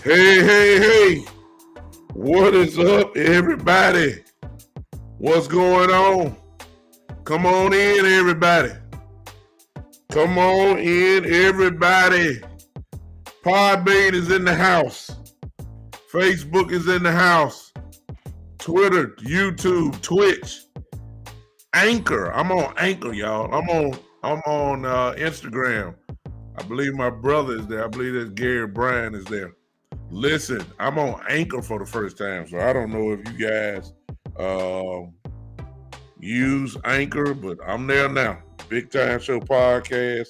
Hey. What is up, everybody? What's going on? Come on in, everybody. Come on in, everybody. Podbean is in the house. Facebook is in the house. Twitter, YouTube, Twitch, Anchor. I'm on Anchor, y'all. I'm on Instagram. I believe my brother is there. I believe that Gary Bryan is there. Listen, I'm on Anchor for the first time, so I don't know if you guys use Anchor, but I'm there now. Big Time Show Podcast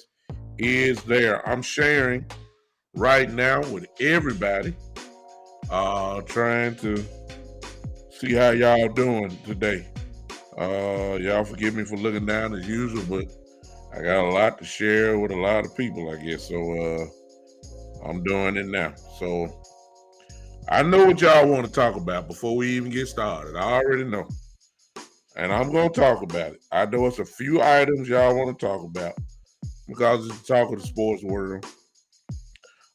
is there. I'm sharing right now with everybody, trying to see how y'all doing today. Y'all forgive me for looking down as usual, but I got a lot to share with a lot of people, I guess. So I'm doing it now. So I know what y'all want to talk about before we even get started. I already know. And I'm going to talk about it. I know it's a few items y'all want to talk about because it's the talk of the sports world.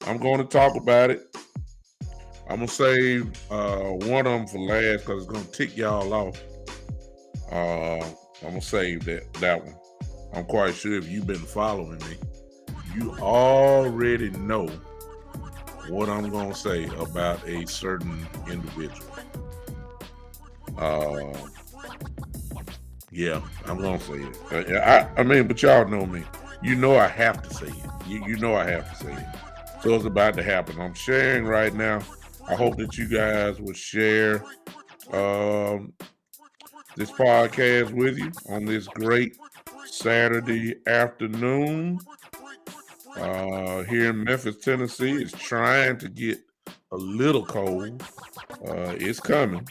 I'm going to talk about it. I'm going to save one of them for last because it's going to tick y'all off. I'm going to save that one. I'm quite sure if you've been following me, you already know what I'm going to say about a certain individual. Yeah, I'm going to say it. I mean, but y'all know me. You know I have to say it. You know I have to say it. So it's about to happen. I'm sharing right now. I hope that you guys will share this podcast with you on this great Saturday afternoon. Here in Memphis, Tennessee, it's trying to get a little cold. It's coming.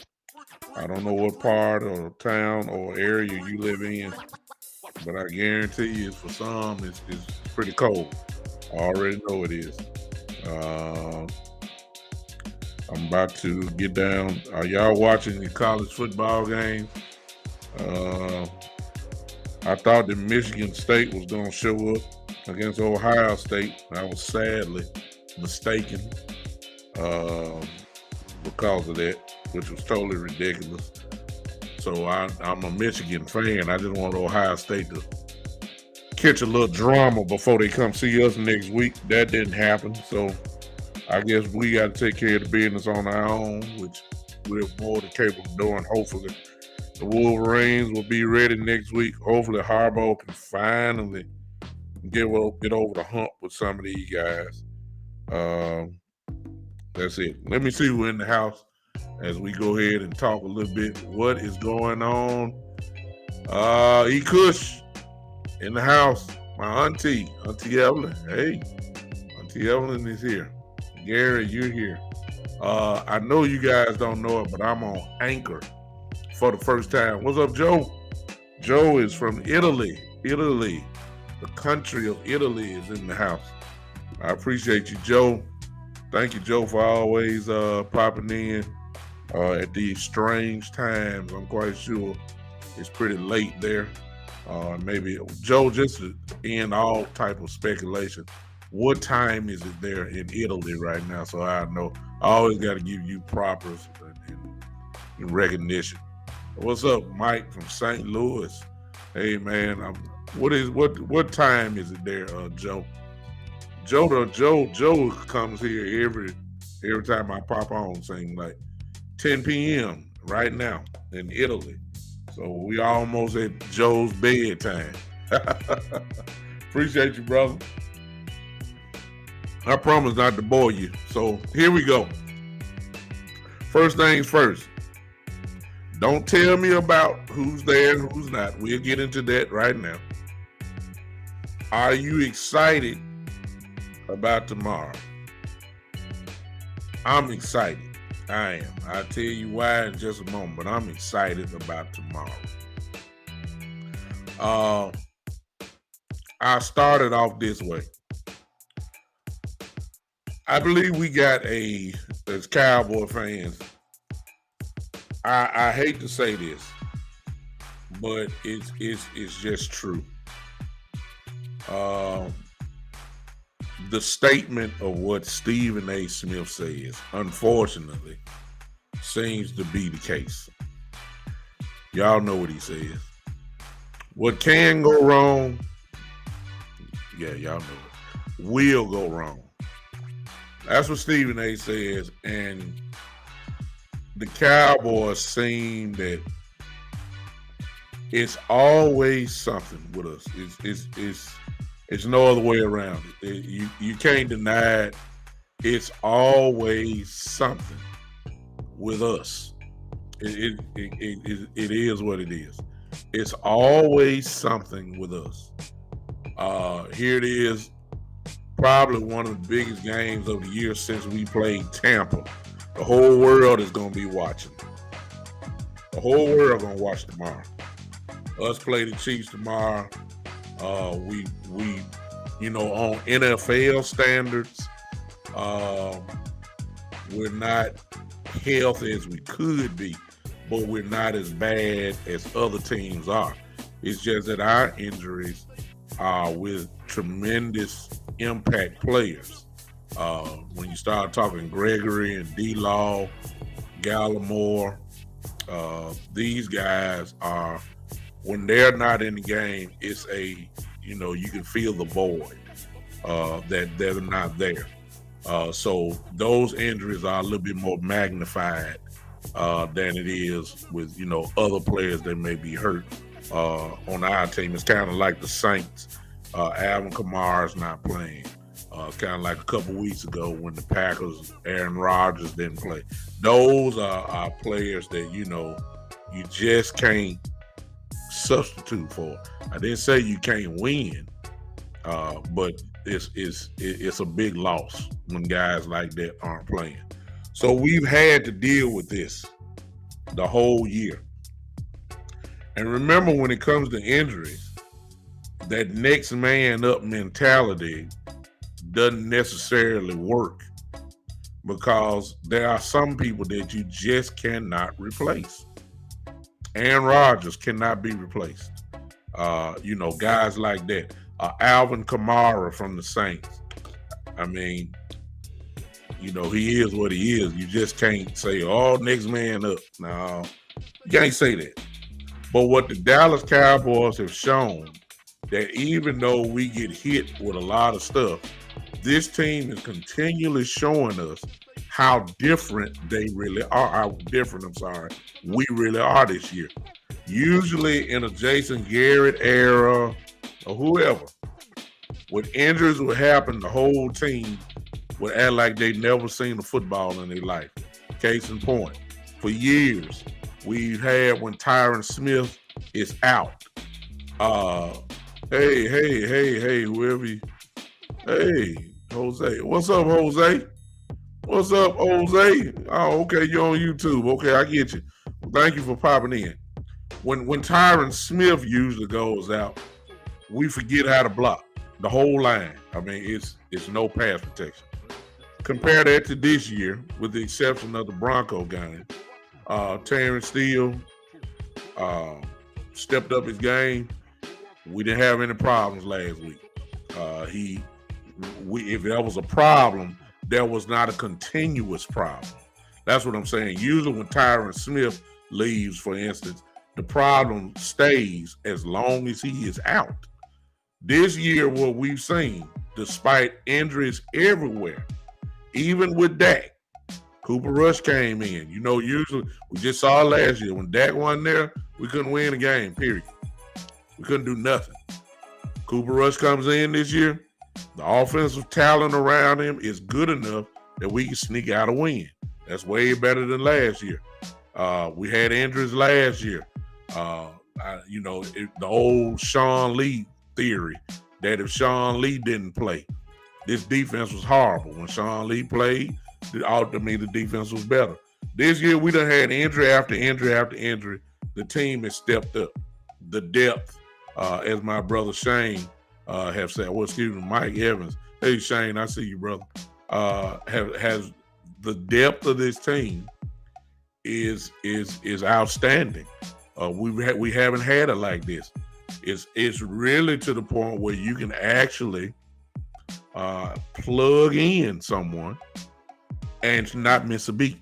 I don't know what part of town or area you live in, but I guarantee you for some, it's pretty cold. I already know it is. I'm about to get down. Are y'all watching the college football game? I thought that Michigan State was going to show up against Ohio State. I was sadly mistaken because of that, which was totally ridiculous. So I'm a Michigan fan. I just want Ohio State to catch a little drama before they come see us next week. That didn't happen. So I guess we got to take care of the business on our own, which we're more than capable of doing. Hopefully the Wolverines will be ready next week. Hopefully Harbaugh can finally get over the hump with some of these guys. That's it. Let me see who's in the house as we go ahead and talk a little bit. What is going on? Kush in the house. My auntie Evelyn. Hey, Auntie Evelyn is here. Gary, you're here. I know you guys don't know it, but I'm on Anchor for the first time. What's up, Joe? Joe is from Italy. Italy. The country of Italy is in the house. I appreciate you, Joe. Thank you, Joe, for always popping in at these strange times. I'm quite sure it's pretty late there. Maybe, Joe, just to end all type of speculation, what time is it there in Italy right now? So I know. I always got to give you proper and recognition. What's up, Mike from St. Louis? Hey, man, what time is it there, Joe? Joe comes here every time I pop on, saying like 10 p.m. right now in Italy. So we almost at Joe's bedtime. Appreciate you, brother. I promise not to bore you. So here we go. First things first. Don't tell me about who's there and who's not. We'll get into that right now. Are you excited about tomorrow? I'm excited. I am. I'll tell you why in just a moment, but I'm excited about tomorrow. I started off this way. I believe we got as Cowboy fans, I hate to say this, but it's just true. the statement of what Stephen A. Smith says, unfortunately, seems to be the case. Y'all know what he says. What can go wrong, yeah, y'all know it, will go wrong. That's what Stephen A. says, and the Cowboys seem that it's always something with us. It's no other way around it. You can't deny it. It's always something with us. It is what it is. It's always something with us. Here it is, probably one of the biggest games of the year since we played Tampa. The whole world is going to be watching. The whole world going to watch tomorrow. Us play the Chiefs tomorrow. We on NFL standards, we're not healthy as we could be, but we're not as bad as other teams are. It's just that our injuries are with tremendous impact players. When you start talking Gregory and D-Law, Gallimore, these guys are, when they're not in the game, it's you can feel the void that they're not there. So those injuries are a little bit more magnified than it is with, other players that may be hurt on our team. It's kind of like the Saints. Alvin Kamara's not playing. Kind of like a couple weeks ago when the Packers, Aaron Rodgers didn't play. Those are players that, you just can't substitute for. I didn't say you can't win, but it's a big loss when guys like that aren't playing. So we've had to deal with this the whole year. And remember, when it comes to injuries, that next man up mentality doesn't necessarily work, because there are some people that you just cannot replace. Aaron Rodgers cannot be replaced. Guys like that. Alvin Kamara from the Saints. I mean, he is what he is. You just can't say, next man up. No, you can't say that. But what the Dallas Cowboys have shown, that even though we get hit with a lot of stuff, this team is continually showing us how different they really are. We really are this year. Usually in a Jason Garrett era or whoever, when injuries would happen, the whole team would act like they'd never seen a football in their life. Case in point, for years, we've had when Tyron Smith is out. Hey, whoever you, hey, Jose. What's up, Jose? What's up, Jose? Oh, okay, you're on YouTube. Okay, I get you. Well, thank you for popping in. When Tyron Smith usually goes out, we forget how to block the whole line. I mean, it's no pass protection. Compare that to this year, with the exception of the Bronco game. Terrence Steele stepped up his game. We didn't have any problems last week. If there was a problem, there was not a continuous problem. That's what I'm saying. Usually when Tyron Smith leaves, for instance, the problem stays as long as he is out. This year, what we've seen, despite injuries everywhere, even with Dak, Cooper Rush came in. Usually we just saw last year when Dak wasn't there, we couldn't win a game, period. We couldn't do nothing. Cooper Rush comes in this year. The offensive talent around him is good enough that we can sneak out a win. That's way better than last year. We had injuries last year. The old Sean Lee theory that if Sean Lee didn't play, this defense was horrible. When Sean Lee played, the defense was better. This year, we done had injury after injury after injury. The team has stepped up. The depth, as my brother Shane have said, Mike Evans. Hey, Shane, I see you, brother. Has the depth of this team is outstanding. We haven't had it like this. It's really to the point where you can actually plug in someone and not miss a beat.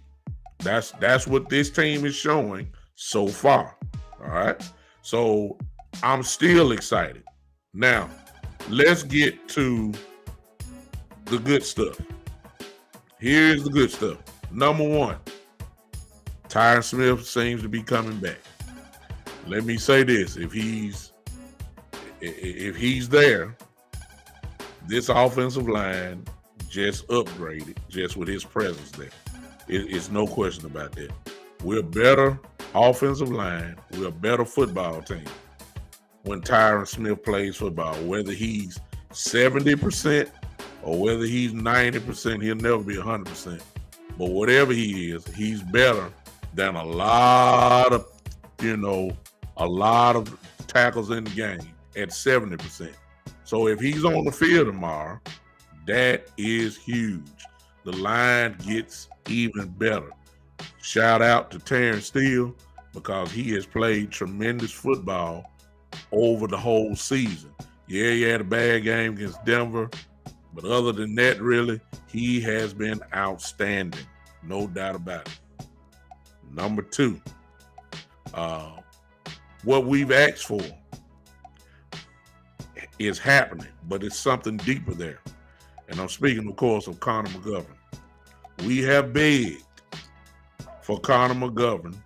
That's what this team is showing so far. All right. So I'm still excited. Now, let's get to the good stuff. Here's the good stuff. Number one, Tyron Smith seems to be coming back. Let me say this: if he's there, this offensive line just upgraded just with his presence there. It's no question about that. We're a better offensive line. We're a better football team when Tyron Smith plays football. Whether he's 70% or whether he's 90%, he'll never be 100%. But whatever he is, he's better than a lot of tackles in the game at 70%. So if he's on the field tomorrow, that is huge. The line gets even better. Shout out to Terrence Steele because he has played tremendous football over the whole season. Yeah, he had a bad game against Denver, but other than that, really, he has been outstanding. No doubt about it. Number two, what we've asked for is happening, but it's something deeper there. And I'm speaking, of course, of Connor McGovern. We have begged for Connor McGovern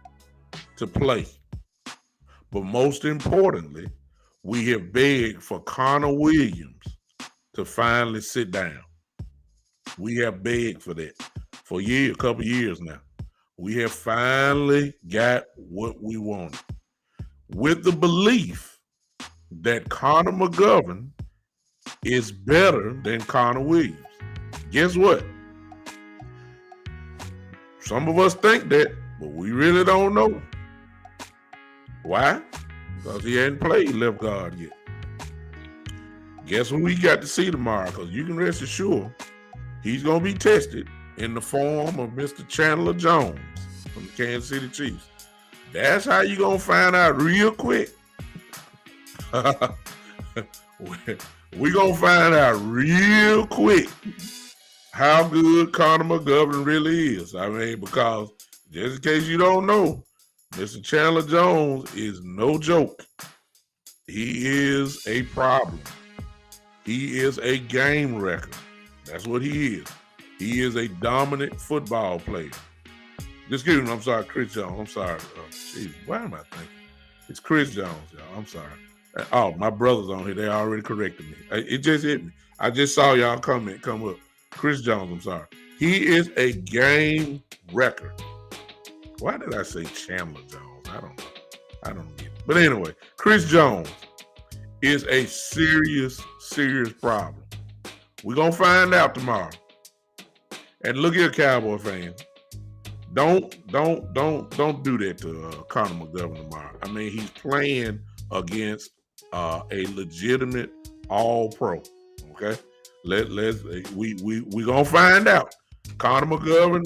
to play. But most importantly, we have begged for Connor Williams to finally sit down. We have begged for that for a couple years now. We have finally got what we wanted. With the belief that Connor McGovern is better than Connor Williams. Guess what? Some of us think that, but we really don't know. Why? Because he hadn't played left guard yet. Guess what we got to see tomorrow? Because you can rest assured he's going to be tested in the form of Mr. Chandler Jones from the Kansas City Chiefs. That's how you're going to find out real quick. We're going to find out real quick how good Connor McGovern really is. I mean, because just in case you don't know, Mr. Chandler Jones is no joke. He is a problem. He is a game wrecker. That's what he is. He is a dominant football player. Excuse me, I'm sorry, Chris Jones. I'm sorry. Why am I thinking? It's Chris Jones, y'all. I'm sorry. Oh, my brother's on here. They already corrected me. It just hit me. I just saw y'all comment come up. Chris Jones, I'm sorry. He is a game wrecker. Why did I say Chandler Jones? I don't know. I don't get it. But anyway, Chris Jones is a serious, serious problem. We're going to find out tomorrow. And look here, Cowboy fans. Don't do that to Connor McGovern tomorrow. I mean, he's playing against a legitimate all-pro. Okay? We gonna find out. Connor McGovern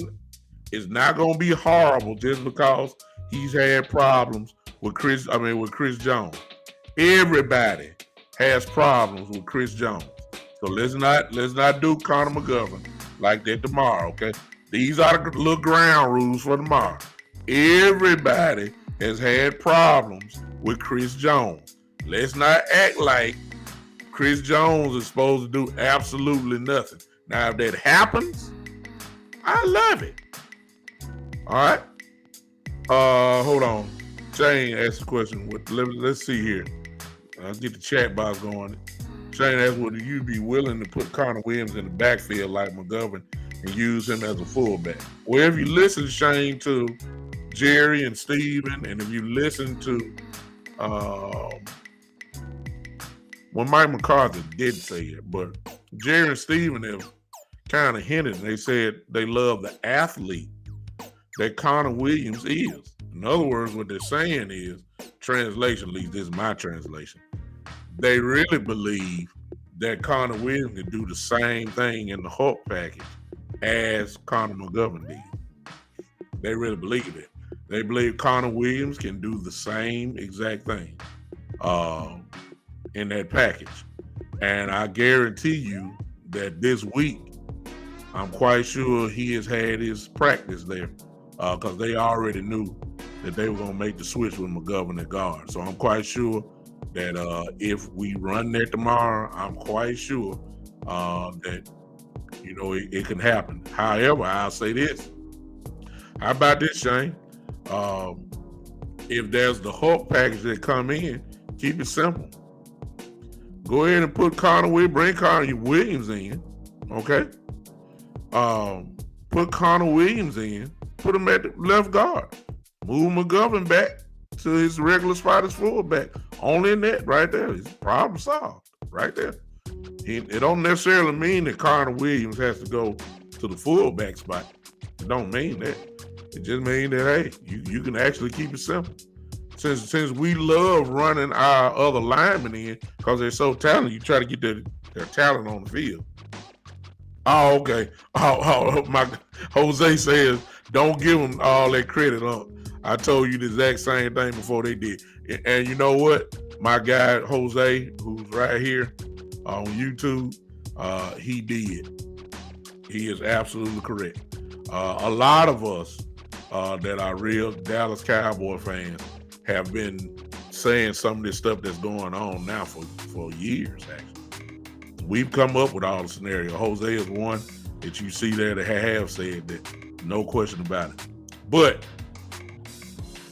is not gonna be horrible just because he's had problems with Chris Jones. Everybody has problems with Chris Jones. So let's not do Connor McGovern like that tomorrow, okay? These are the little ground rules for tomorrow. Everybody has had problems with Chris Jones. Let's not act like Chris Jones is supposed to do absolutely nothing. Now, if that happens, I love it. All right? Hold on. Shane asked a question. Let's see here. I'll get the chat box going. Shane asked, would you be willing to put Connor Williams in the backfield like McGovern and use him as a fullback? Well, if you listen, Shane, to Jerry and Steven, and if you listen to Mike McCarthy did say it, but Jerry and Steven have kind of hinted, and they said they love the athlete that Connor Williams is. In other words, what they're saying is, translation, at least this is my translation, they really believe that Connor Williams can do the same thing in the Hulk package as Connor McGovern did. They really believe it. They believe Connor Williams can do the same exact thing in that package. And I guarantee you that this week, I'm quite sure he has had his practice there because they already knew that they were going to make the switch with McGovern at guard. So I'm quite sure that if we run there tomorrow, I'm quite sure that, it can happen. However, I'll say this. How about this, Shane? If there's the Hulk package that come in, keep it simple. Go ahead and put bring Connor Williams in, okay? Put Connor Williams in, put him at the left guard. Move McGovern back to his regular spot as fullback. Only in that right there is problem solved right there. It don't necessarily mean that Connor Williams has to go to the fullback spot. It don't mean that. It just means that, hey, you can actually keep it simple. Since we love running our other linemen in because they're so talented, you try to get their talent on the field. Oh, okay. My Jose says, don't give them all that credit. I told you the exact same thing before they did. And you know what? My guy, Jose, who's right here on YouTube, he did. He is absolutely correct. A lot of us that are real Dallas Cowboy fans have been saying some of this stuff that's going on now for years, actually. We've come up with all the scenarios. Jose is one that you see there that have said that, no question about it. But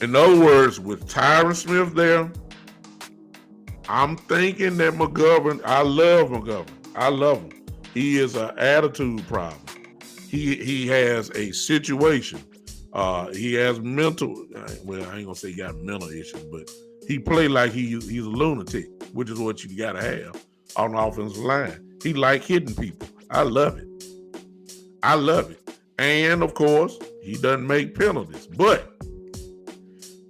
in other words, with Tyron Smith there, I'm thinking that McGovern, I love McGovern. I love him. He is an attitude problem. He has a situation. He has mental, well, I ain't gonna say he got mental issues, but he play like he's a lunatic, which is what you gotta have on the offensive line. He like hitting people. I love it. And of course, he doesn't make penalties. But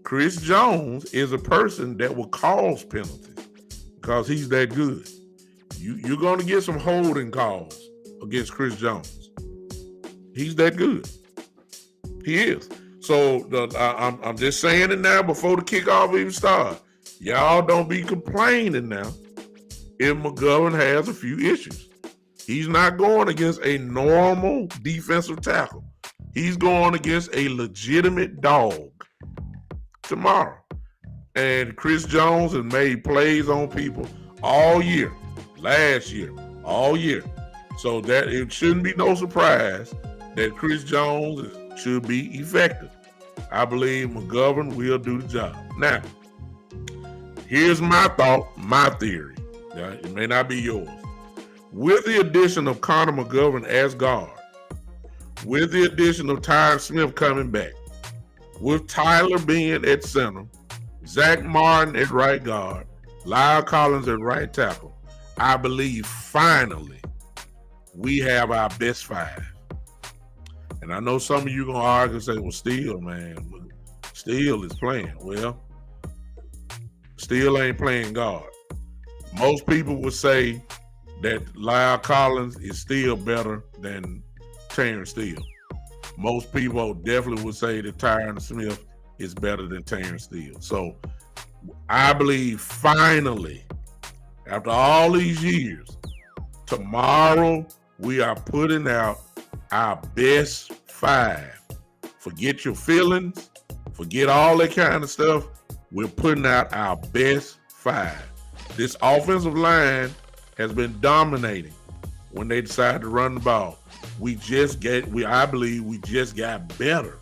Chris Jones is a person that will cause penalties because he's that good. You're gonna get some holding calls against Chris Jones. He's that good. He is. So I'm just saying it now before the kickoff even starts. Y'all don't be complaining now if McGovern has a few issues. He's not going against a normal defensive tackle. He's going against a legitimate dog tomorrow. And Chris Jones has made plays on people all year, last year, all year. So that it shouldn't be no surprise that Chris Jones should be effective. I believe McGovern will do the job. Now, here's my thought, my theory. It may not be yours. With the addition of Connor McGovern as guard, with the addition of Tyron Smith coming back, with Tyler being at center, Zach Martin at right guard, Lyle Collins at right tackle, I believe finally we have our best five. And I know some of you gonna argue and say, well, Steele, man, Steele is playing. Well, Steele ain't playing guard. Most people would say that Lyle Collins is still better than Terrence Steele. Most people definitely would say that Tyron Smith is better than Terrence Steele. So I believe finally, after all these years, tomorrow we are putting out our best five. Forget your feelings. Forget all that kind of stuff. We're putting out our best five. This offensive line has been dominating when they decided to run the ball. I believe we just got better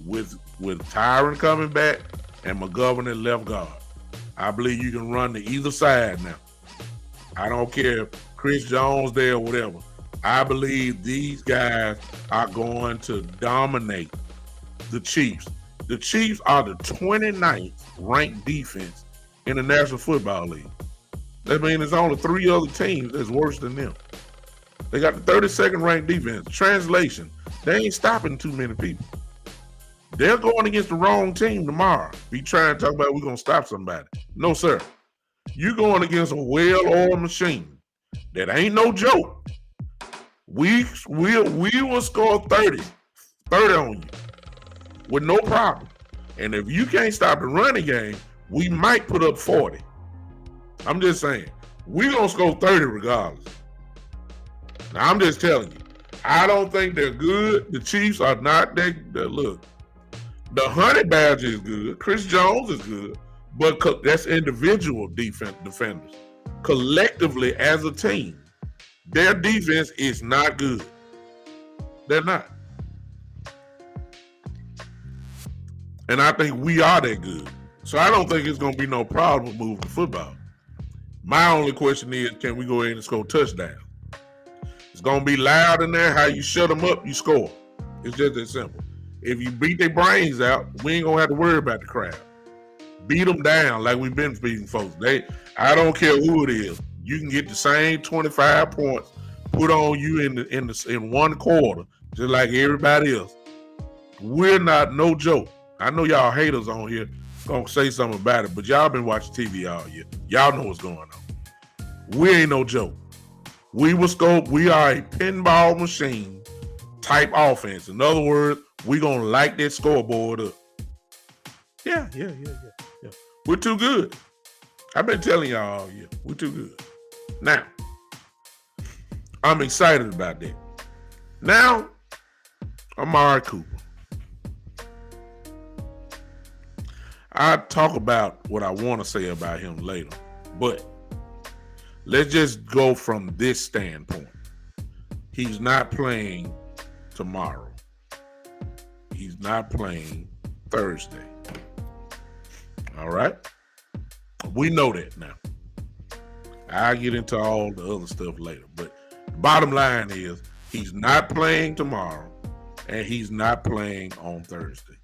with Tyron coming back and McGovern at left guard. I believe you can run to either side now. I don't care if Chris Jones there or whatever. I believe these guys are going to dominate the Chiefs. The Chiefs are the 29th ranked defense in the National Football League. That means there's only 3 other teams that's worse than them. They got the 32nd ranked defense. Translation, they ain't stopping too many people. They're going against the wrong team tomorrow. Be trying to talk about we're going to stop somebody. No, sir. You're going against a well-oiled machine. That ain't no joke. We will score 30 on you with no problem. And if you can't stop the running game, we might put up 40. I'm just saying, we're going to score 30 regardless. Now, I'm just telling you, I don't think they're good. The Chiefs are not that. Look, the Honey Badger is good. Chris Jones is good, but that's individual defenders. Collectively, as a team, their defense is not good. They're not. And I think we are that good. So I don't think it's going to be no problem with moving the football. My only question is, can we go in and score touchdowns? It's going to be loud in there. How you shut them up, you score. It's just that simple. If you beat their brains out, we ain't going to have to worry about the crowd. Beat them down like we've been beating folks. I don't care who it is. You can get the same 25 points put on you in one quarter, just like everybody else. We're not no joke. I know y'all haters on here gonna say something about it, but y'all been watching TV all year. Y'all know what's going on. We ain't no joke. We are a pinball machine type offense. In other words, we gonna light that scoreboard up. Yeah. We're too good. I've been telling y'all all year. We're too good. Now, I'm excited about that. Now, Amari Cooper. I'll talk about what I want to say about him later, but let's just go from this standpoint. He's not playing tomorrow. He's not playing Thursday. All right? We know that now. I'll get into all the other stuff later, but the bottom line is he's not playing tomorrow and he's not playing on Thursday.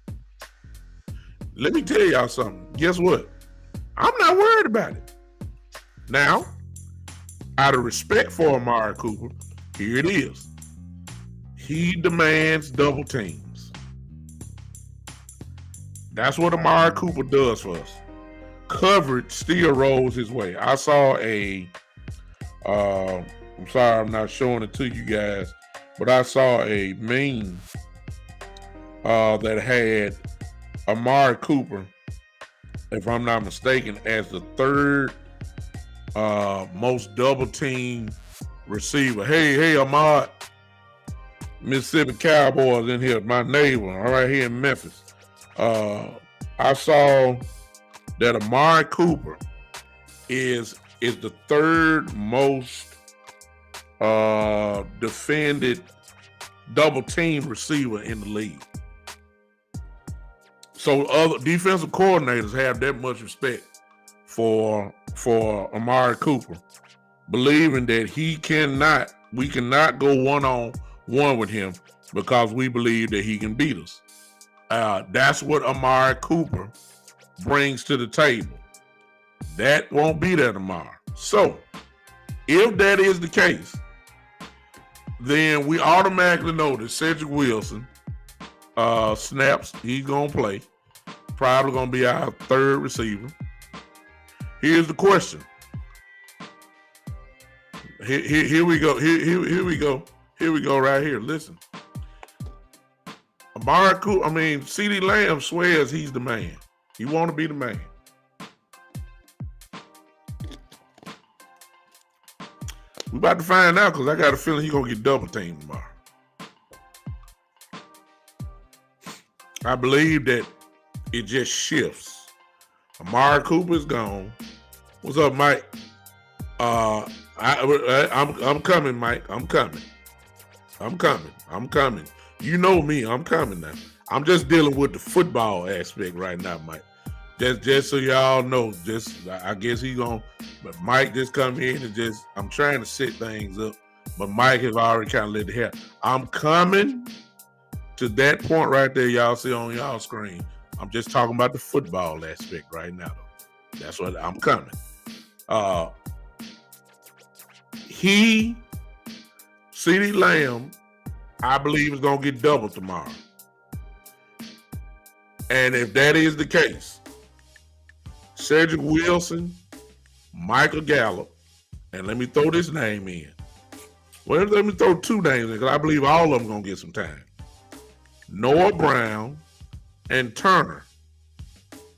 Let me tell y'all something. Guess what? I'm not worried about it. Now, out of respect for Amari Cooper, here it is. He demands double teams. That's what Amari Cooper does for us. Coverage still rolls his way. I saw I'm sorry I'm not showing it to you guys, but I saw a meme that had Amari Cooper, if I'm not mistaken, as the third most double team receiver. Hey, Amari, Mississippi Cowboys in here, my neighbor, all right, here in Memphis. I saw that Amari Cooper is the third most defended double team receiver in the league. So other defensive coordinators have that much respect for Amari Cooper, believing that we cannot go one-on-one with him because we believe that he can beat us. That's what Amari Cooper brings to the table. That won't be there tomorrow. So if that is the case, then we automatically know that Cedric Wilson snaps, he's going to play. Probably going to be our third receiver. Here's the question. Here we go. Here we go. Here we go right here. Listen. Amari Cooper, CeeDee Lamb swears he's the man. He want to be the man. We about to find out because I got a feeling he's going to get double teamed tomorrow. I believe that it just shifts. Amari Cooper's gone. What's up, Mike? I'm coming, Mike. I'm coming. You know me. I'm coming now. I'm just dealing with the football aspect right now, Mike. Just so y'all know, I guess but Mike just come in and I'm trying to set things up, but Mike has already kind of let the hair. I'm coming to that point right there y'all see on y'all screen. I'm just talking about the football aspect right now, though. That's what I'm coming. CeeDee Lamb, I believe is going to get doubled tomorrow. And if that is the case, Cedric Wilson, Michael Gallup, and let me throw this name in. Well, let me throw two names in because I believe all of them going to get some time. Noah Brown and Turner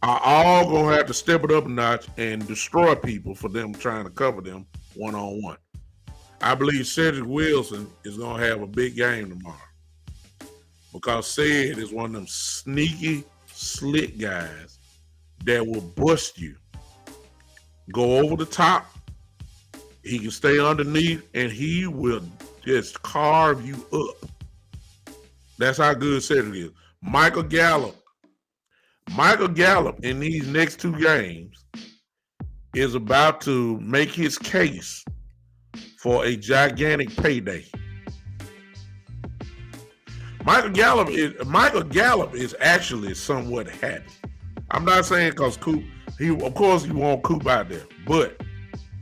are all going to have to step it up a notch and destroy people for them trying to cover them one-on-one. I believe Cedric Wilson is going to have a big game tomorrow because Ced is one of them sneaky, slick guys that will bust you. Go over the top. He can stay underneath, and he will just carve you up. That's how good Cedric is. Michael Gallup in these next two games is about to make his case for a gigantic payday. Michael Gallup is actually somewhat happy. I'm not saying because Coop, of course you want Coop out there, but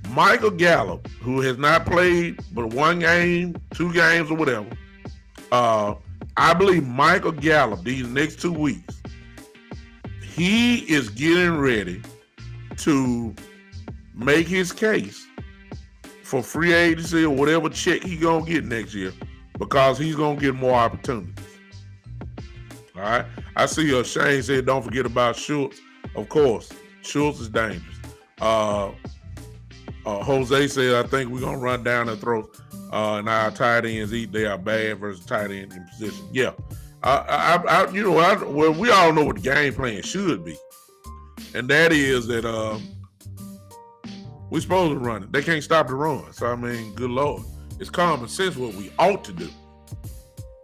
Michael Gallup, who has not played but one game, 2 games or whatever, I believe Michael Gallup these next 2 weeks, he is getting ready to make his case for free agency or whatever check he gonna get next year because he's gonna get more opportunities. All right. I see Shane said don't forget about Schultz. Of course, Schultz is dangerous. Jose said I think we're gonna run down their throats and our tight ends eat. They are bad versus tight end in position. Yeah. Well, we all know what the game plan should be, and that is that we're supposed to run it. They can't stop the run. So I mean, good Lord, it's common sense what we ought to do.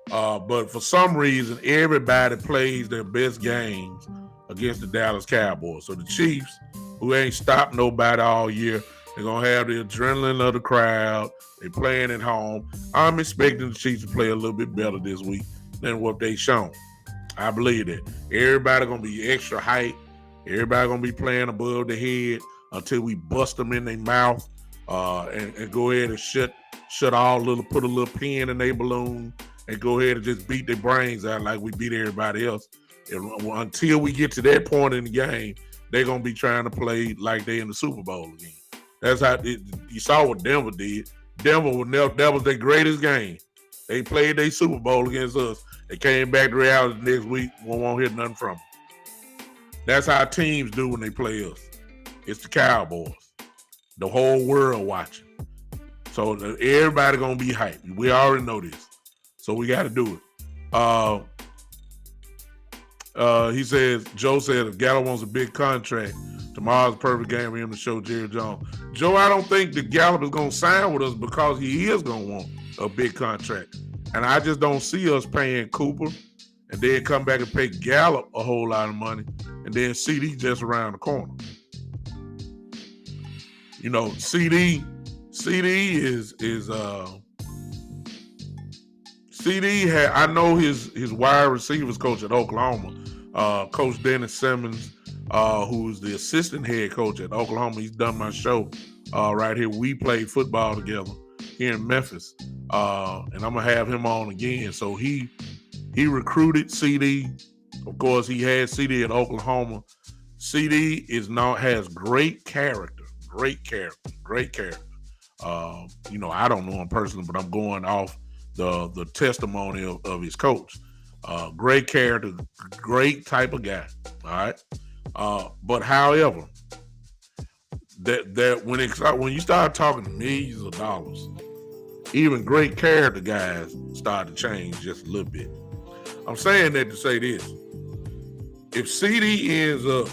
But for some reason, everybody plays their best games against the Dallas Cowboys. So the Chiefs, who ain't stopped nobody all year, they're gonna have the adrenaline of the crowd. They're playing at home. I'm expecting the Chiefs to play a little bit better this week than what they shown. I believe that. Everybody gonna be extra hype. Everybody gonna be playing above the head until we bust them in their mouth and go ahead and shut put a little pin in their balloon and go ahead and just beat their brains out like we beat everybody else. And until we get to that point in the game, they're gonna be trying to play like they in the Super Bowl again. That's how you saw what Denver did. That was their greatest game. They played their Super Bowl against us. They came back to reality next week. We won't hear nothing from them. That's how teams do when they play us. It's the Cowboys. The whole world watching. So everybody gonna be hyped. We already know this. So we got to do it. He says, Joe said if Gallup wants a big contract, tomorrow's a perfect game for him to show Jerry Jones. Joe, I don't think that Gallup is going to sign with us because he is going to want a big contract. And I just don't see us paying Cooper and then come back and pay Gallup a whole lot of money and then CD just around the corner. You know, CD is CD had, I know his wide receivers coach at Oklahoma, Coach Dennis Simmons, who's the assistant head coach at Oklahoma. He's done my show right here. We played football together here in Memphis, and I'm gonna have him on again. So he recruited CD. Of course, he had CD at Oklahoma. CD has great character. You know, I don't know him personally, but I'm going off the testimony of his coach. Great character, great type of guy. All right. But however, that when you start talking millions of dollars, even great character guys start to change just a little bit. I'm saying that to say this. If CD ends up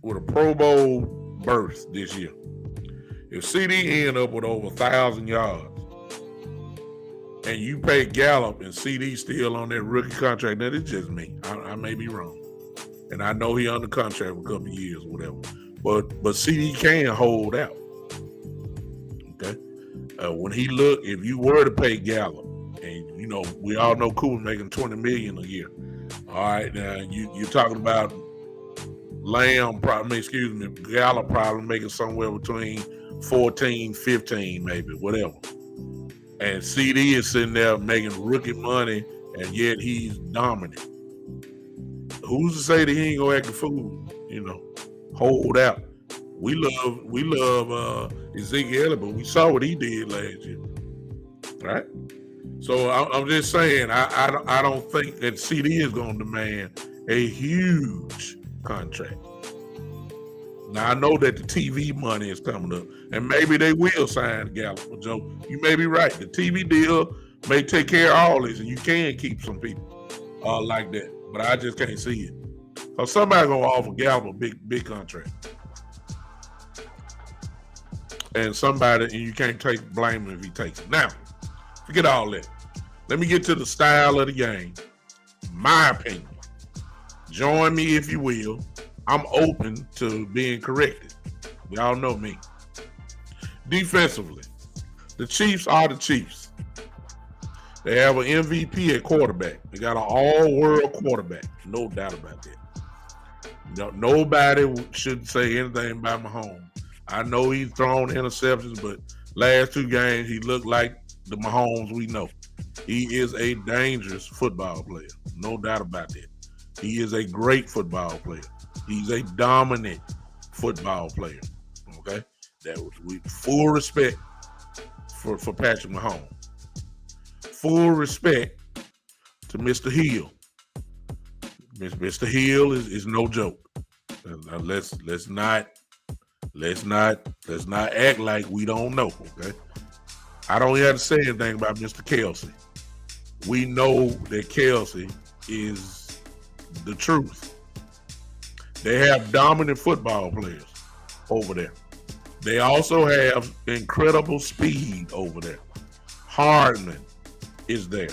with a Pro Bowl berth this year, if CD ends up with over 1,000 yards, and you pay Gallup and CD still on that rookie contract, that is just me. I may be wrong. And I know he under contract for a couple of years or whatever. But CD can hold out. Okay? If you were to pay Gallup, and you know, we all know Cooper making $20 million a year. All right, now you're talking about Gallup probably making somewhere between 14, 15, maybe, whatever. And CD is sitting there making rookie money, and yet he's dominant. Who's to say that he ain't gonna act a fool? You know, hold out. We love Ezekiel Elliott, but we saw what he did last year, right? So I'm just saying, I don't think that CD is gonna demand a huge contract. Now I know that the TV money is coming up, and maybe they will sign Gallup. But Joe, you may be right. The TV deal may take care of all this, and you can keep some people like that. But I just can't see it. Cause somebody gonna offer Gallup a big contract, and you can't take blame him if he takes it. Now, forget all that. Let me get to the style of the game. My opinion. Join me if you will. I'm open to being corrected. Y'all know me. Defensively, the Chiefs are the Chiefs. They have an MVP at quarterback. They got an all-world quarterback. No doubt about that. Nobody should say anything about Mahomes. I know he's thrown interceptions, but last 2 games, he looked like the Mahomes we know. He is a dangerous football player. No doubt about that. He is a great football player. He's a dominant football player. Okay? That with full respect for Patrick Mahomes. Full respect to Mr. Hill. Mr. Hill is no joke. Let's not act like we don't know. Okay, I don't have to say anything about Mr. Kelsey. We know that Kelsey is the truth. They have dominant football players over there. They also have incredible speed over there. Hardman is there.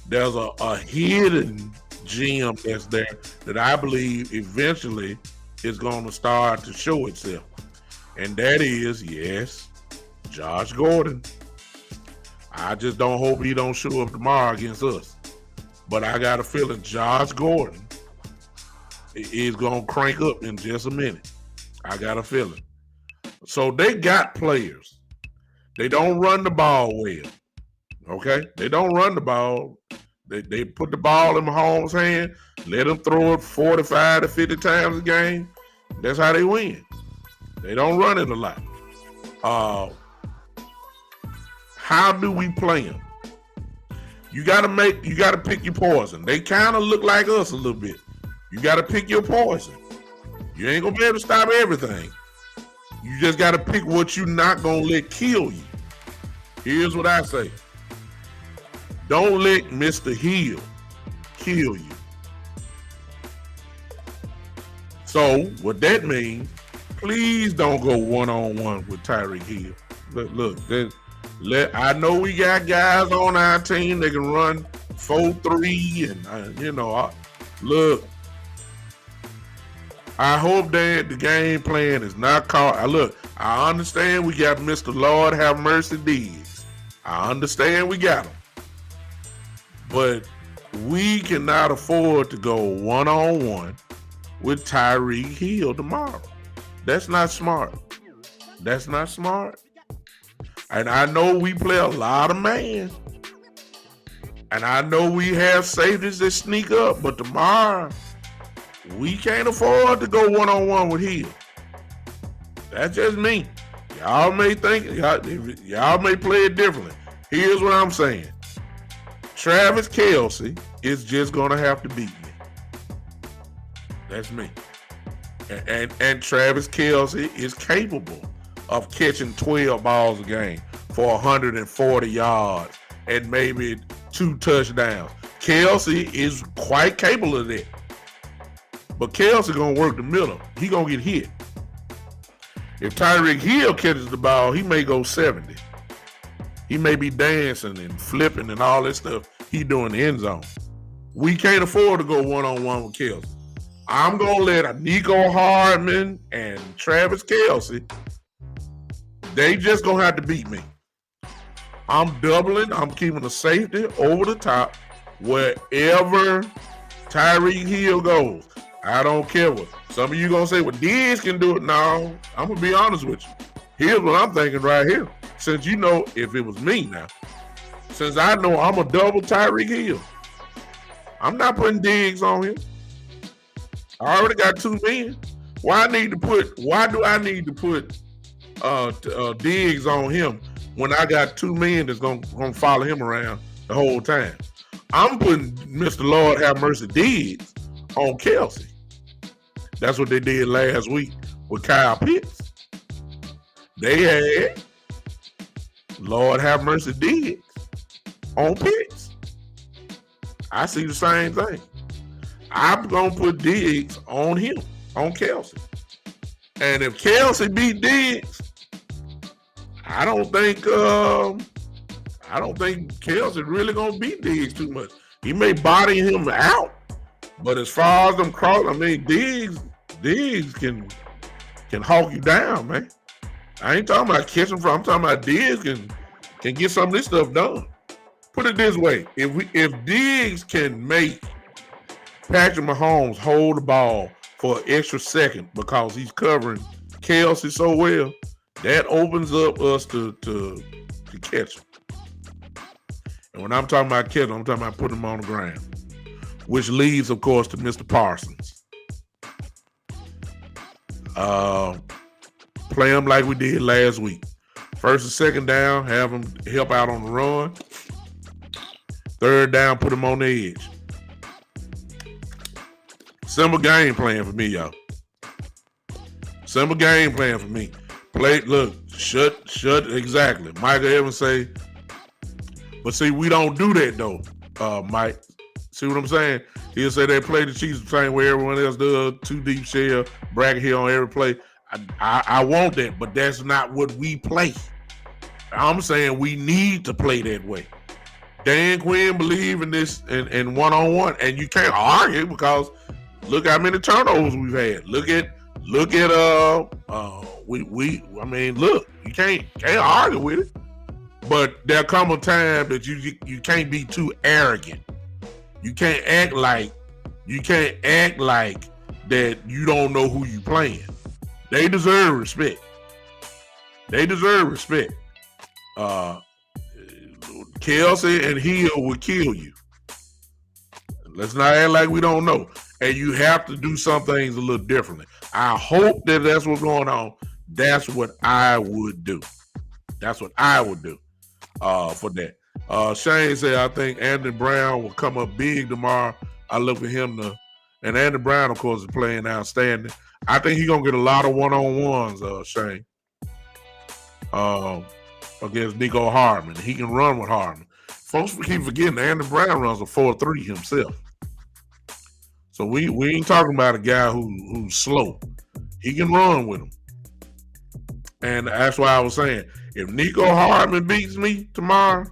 There's a hidden gem that's there that I believe eventually is going to start to show itself. And that is, yes, Josh Gordon. I just don't hope he don't show up tomorrow against us. But I got a feeling Josh Gordon is going to crank up in just a minute. I got a feeling. So they got players. They don't run the ball well. Okay? They don't run the ball. They put the ball in Mahomes' hand, let him throw it 45 to 50 times a game. That's how they win. They don't run it a lot. How do we play them? You gotta pick your poison. They kind of look like us a little bit. You gotta pick your poison. You ain't gonna be able to stop everything. You just gotta pick what you're not gonna let kill you. Here's what I say. Don't let Mr. Hill kill you. So, what that means, please don't go one-on-one with Tyreek Hill. Look, I know we got guys on our team that can run 4-3 and, look, I hope that the game plan is not caught. Look, I understand we got Mr. Lord have mercy Diggs. I understand we got him. But we cannot afford to go one-on-one with Tyreek Hill tomorrow. That's not smart. That's not smart. And I know we play a lot of man. And I know we have safeties that sneak up. But tomorrow, we can't afford to go one-on-one with Hill. That's just me. Y'all may think, y'all may play it differently. Here's what I'm saying. Travis Kelce is just going to have to beat me. That's me. And Travis Kelce is capable of catching 12 balls a game for 140 yards and maybe 2 touchdowns. Kelce is quite capable of that. But Kelce going to work the middle. He going to get hit. If Tyreek Hill catches the ball, he may go 70. He may be dancing and flipping and all that stuff he doing in the end zone. We can't afford to go one-on-one with Kelce. I'm going to let Nico Hardman and Travis Kelce, they just going to have to beat me. I'm doubling. I'm keeping the safety over the top wherever Tyreek Hill goes. I don't care what. Some of you going to say, well, Diggs can do it. No, I'm going to be honest with you. Here's what I'm thinking right here. Since you know, if it was me now, since I know I'm a double Tyreek Hill, I'm not putting Diggs on him. I already got 2 men. Why do I need to put Diggs on him when I got 2 men that's gonna follow him around the whole time? I'm putting Mr. Lord have mercy Diggs on Kelce. That's what they did last week with Kyle Pitts. They had, Lord have mercy, Diggs on Pitts. I see the same thing. I'm going to put Diggs on him, on Kelsey. And if Kelsey beat Diggs, I don't think Kelsey really going to beat Diggs too much. He may body him out, but as far as them cross, I mean, Diggs can hawk you down, man. I ain't talking about catching from. I'm talking about Diggs can get some of this stuff done. Put it this way: if Diggs can make Patrick Mahomes hold the ball for an extra second because he's covering Kelsey so well, that opens up us to catch him. And when I'm talking about catch him, I'm talking about putting him on the ground, which leads, of course, to Mr. Parsons. Play him like we did last week. First and second down, have him help out on the run. Third down, put him on the edge. Simple game plan for me, y'all. Simple game plan for me. Play, look, shut, exactly. Michael Evans say, but see, we don't do that though, Mike. See what I'm saying? He'll say they play the Chiefs the same way everyone else does, 2 deep shell, bracket here on every play. I want that, but that's not what we play. I'm saying we need to play that way. Dan Quinn believe in this in one-on-one, and you can't argue because look how many turnovers we've had. Look at you can't argue with it. But there'll come a time that you can't be too arrogant. You can't act like that you don't know who you playing. They deserve respect. Kelsey and Hill will kill you. Let's not act like we don't know. And you have to do some things a little differently. I hope that that's what's going on. That's what I would do. For that. Shane said, I think Anthony Brown will come up big tomorrow. I look for him to, and Anthony Brown, of course, is playing outstanding. I think he's going to get a lot of one-on-ones, Shane, against Nico Hardman. He can run with Hardman. Folks keep forgetting Anthony Brown runs a 4.3 himself. So we ain't talking about a guy who's slow. He can run with him. And that's why I was saying, if Nico Hardman beats me tomorrow,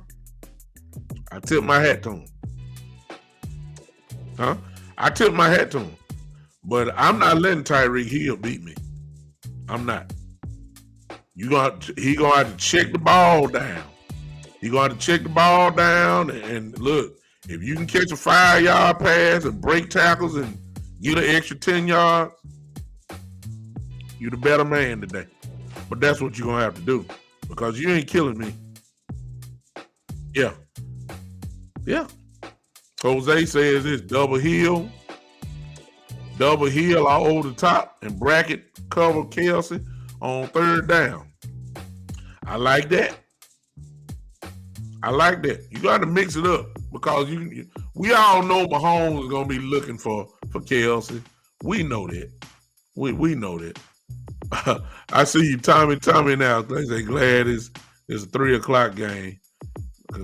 I tip my hat to him. I tip my hat to him. But I'm not letting Tyreek Hill beat me. I'm not. He gonna have to check the ball down. And look, if you can catch a 5-yard pass and break tackles and get an extra 10 yards, you're the better man today. But that's what you're gonna have to do because you ain't killing me. Yeah. Jose says this: double heel all over the top and bracket cover Kelsey on third down. I like that. You got to mix it up because we all know Mahomes is going to be looking for Kelsey. We know that. We know that. I see you, Tommy now. They say glad it's a 3:00 game.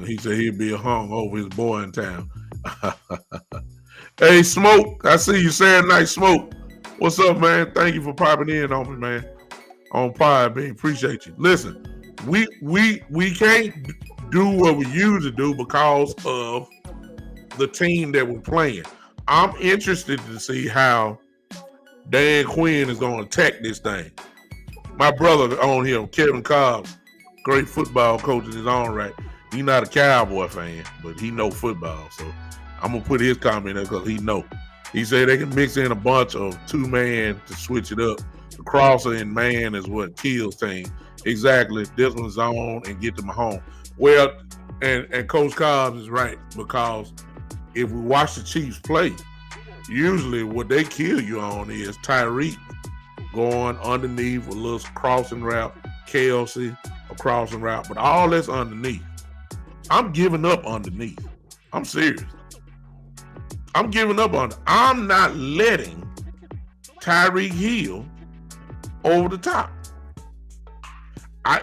He said he'd be hung over his boy in town. Hey, Smoke, I see you saying nice, Smoke. What's up, man? Thank you for popping in on me, man. On Podbean, appreciate you. Listen, we can't do what we usually do because of the team that we're playing. I'm interested to see how Dan Quinn is going to attack this thing. My brother on here, Kevin Cobb, great football coach in his own right. He's not a Cowboy fan, but he know football. So I'm going to put his comment there because he know. He said they can mix in a bunch of 2-man to switch it up. The crosser and man is what kills teams. Exactly. This one's on and get to Mahomes. Well, and Coach Cobbs is right because if we watch the Chiefs play, usually what they kill you on is Tyreek going underneath a little crossing route, Kelsey a crossing route, but all that's underneath. I'm giving up underneath. I'm serious. I'm giving up on it. I'm not letting Tyreek Hill over the top.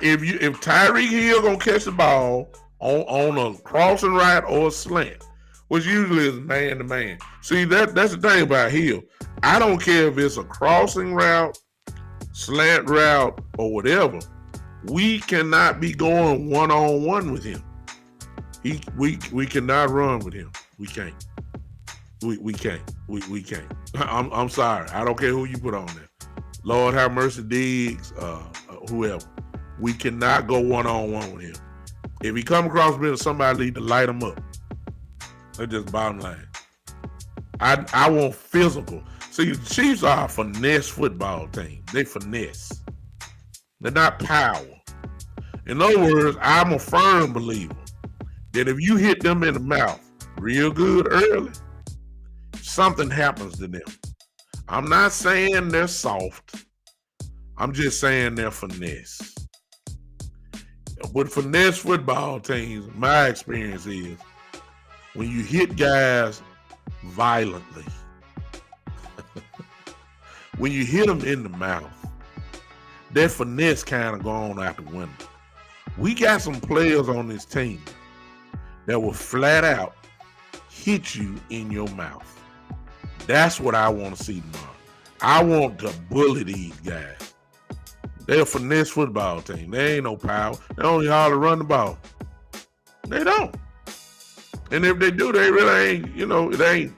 If Tyreek Hill gonna catch the ball on a crossing route or a slant, which usually is man to man. See, that's the thing about Hill. I don't care if it's a crossing route, slant route, or whatever. We cannot be going one-on-one with him. We cannot run with him. We can't. We can't. We can't. I'm sorry. I don't care who you put on there. Lord have mercy, Diggs, whoever. We cannot go one-on-one with him. If he come across the middle, somebody need to light him up. That's just bottom line. I want physical. See, the Chiefs are a finesse football team. They finesse. They're not power. In other words, I'm a firm believer that if you hit them in the mouth real good early, something happens to them. I'm not saying they're soft. I'm just saying they're finesse. With finesse football teams, my experience is when you hit guys violently, when you hit them in the mouth, that finesse kind of gone out the window. We got some players on this team that will flat out hit you in your mouth. That's what I want to see tomorrow. I want to bully these guys. They're a finesse football team. They ain't no power. They only hardly run the ball. They don't. And if they do, they really ain't, it ain't.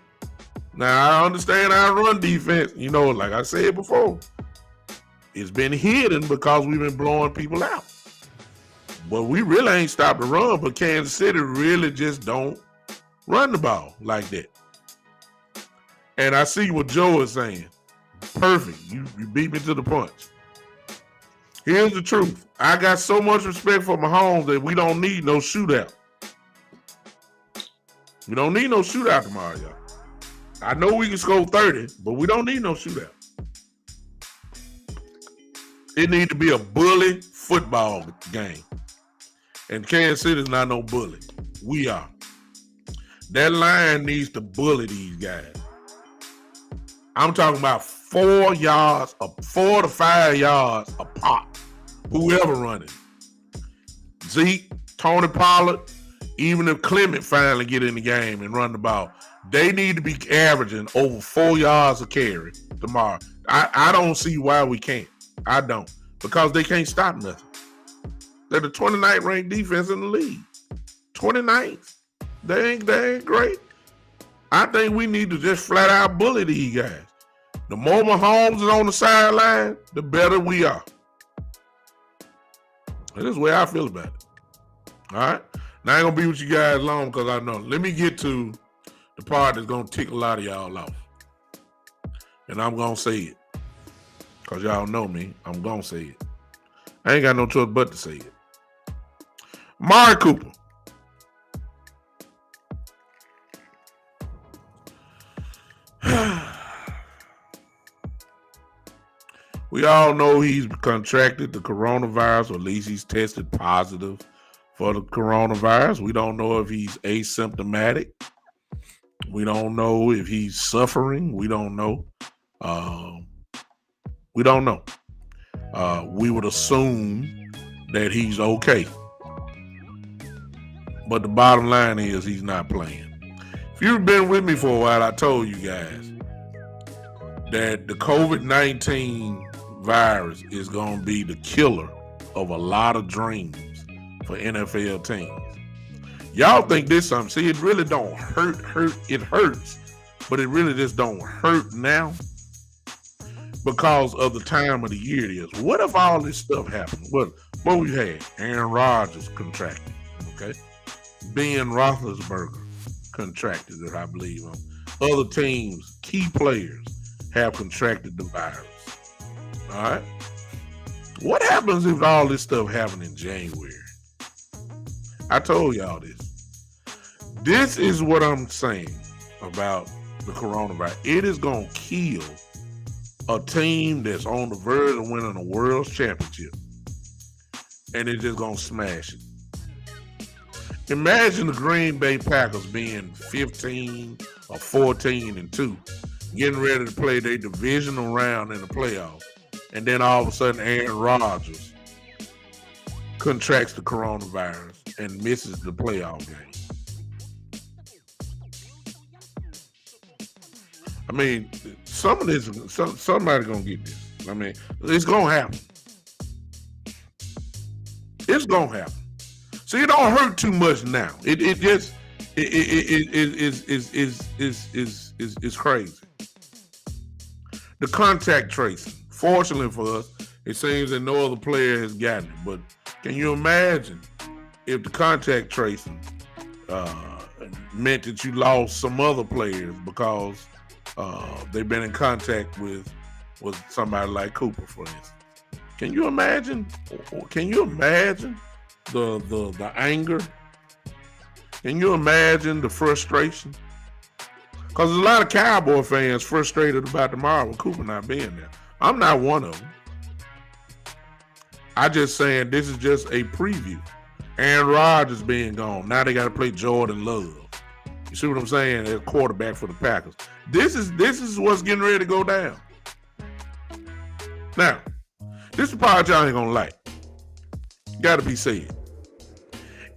Now, I understand our run defense. Like I said before, it's been hidden because we've been blowing people out. But we really ain't stopped the run, but Kansas City really just don't run the ball like that. And I see what Joe is saying. Perfect. You beat me to the punch. Here's the truth. I got so much respect for Mahomes that we don't need no shootout. We don't need no shootout tomorrow, y'all. I know we can score 30, but we don't need no shootout. It needs to be a bully football game. And Kansas City's not no bully. We are. That line needs to bully these guys. I'm talking about 4 to 5 yards a pop. Whoever running. Zeke, Tony Pollard, even if Clement finally get in the game and run the ball, they need to be averaging over 4 yards a carry tomorrow. I don't see why we can't. I don't. Because they can't stop nothing. They're the 29th ranked defense in the league. 29th. They ain't great. I think we need to just flat out bully these guys. The more Mahomes is on the sideline, the better we are. This is the way I feel about it. All right? Now, I ain't going to be with you guys long because I know. Let me get to the part that's going to tick a lot of y'all off. And I'm going to say it. Because y'all know me. I'm going to say it. I ain't got no choice but to say it. Amari Cooper. We all know he's contracted the coronavirus, or at least he's tested positive for the coronavirus. We don't know if he's asymptomatic. We don't know if he's suffering. We don't know. We don't know. We would assume that he's okay. But the bottom line is he's not playing. If you've been with me for a while, I told you guys that the COVID-19 virus is going to be the killer of a lot of dreams for NFL teams. Y'all think this something. See, it really don't hurt. It hurts, but it really just don't hurt now because of the time of the year it is. What if all this stuff happened? What we had? Aaron Rodgers contracted, okay? Ben Roethlisberger contracted it, I believe. Other teams, key players, have contracted the virus. All right? What happens if all this stuff happened in January? I told y'all this. This is what I'm saying about the coronavirus. It is going to kill a team that's on the verge of winning a world championship. And it's just going to smash it. Imagine the Green Bay Packers being 15 or 14-2, getting ready to play their divisional round in the playoffs. and then all of a sudden Aaron Rodgers contracts the coronavirus and misses the playoff game. I mean, some of this, somebody gonna get this. I mean, it's gonna happen. It's gonna happen. So it don't hurt too much now. It just is crazy. The contact tracing. Fortunately for us, it seems that no other player has gotten it. But can you imagine if the contact tracing meant that you lost some other players because they've been in contact with somebody like Cooper, for instance? Can you imagine? Can you imagine the anger? Can you imagine the frustration? Because there's a lot of Cowboy fans frustrated about tomorrow with Cooper not being there. I'm not one of them. I just saying this is just a preview. Aaron Rodgers being gone. Now they got to play Jordan Love. You see what I'm saying? They're quarterback for the Packers. This is what's getting ready to go down. Now, this is the part y'all ain't gonna like. Got to be said.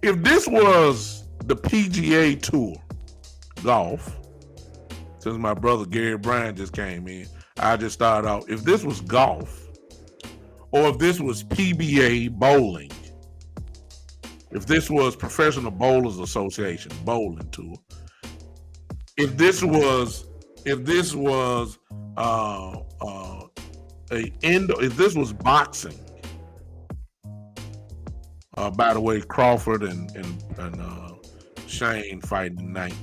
If this was the PGA Tour golf, since my brother Gary Bryan just came in, I just started out. If this was golf, or if this was PBA bowling, if this was Professional Bowlers Association bowling tour, if this was if this was boxing, by the way, Crawford and Shane fighting tonight.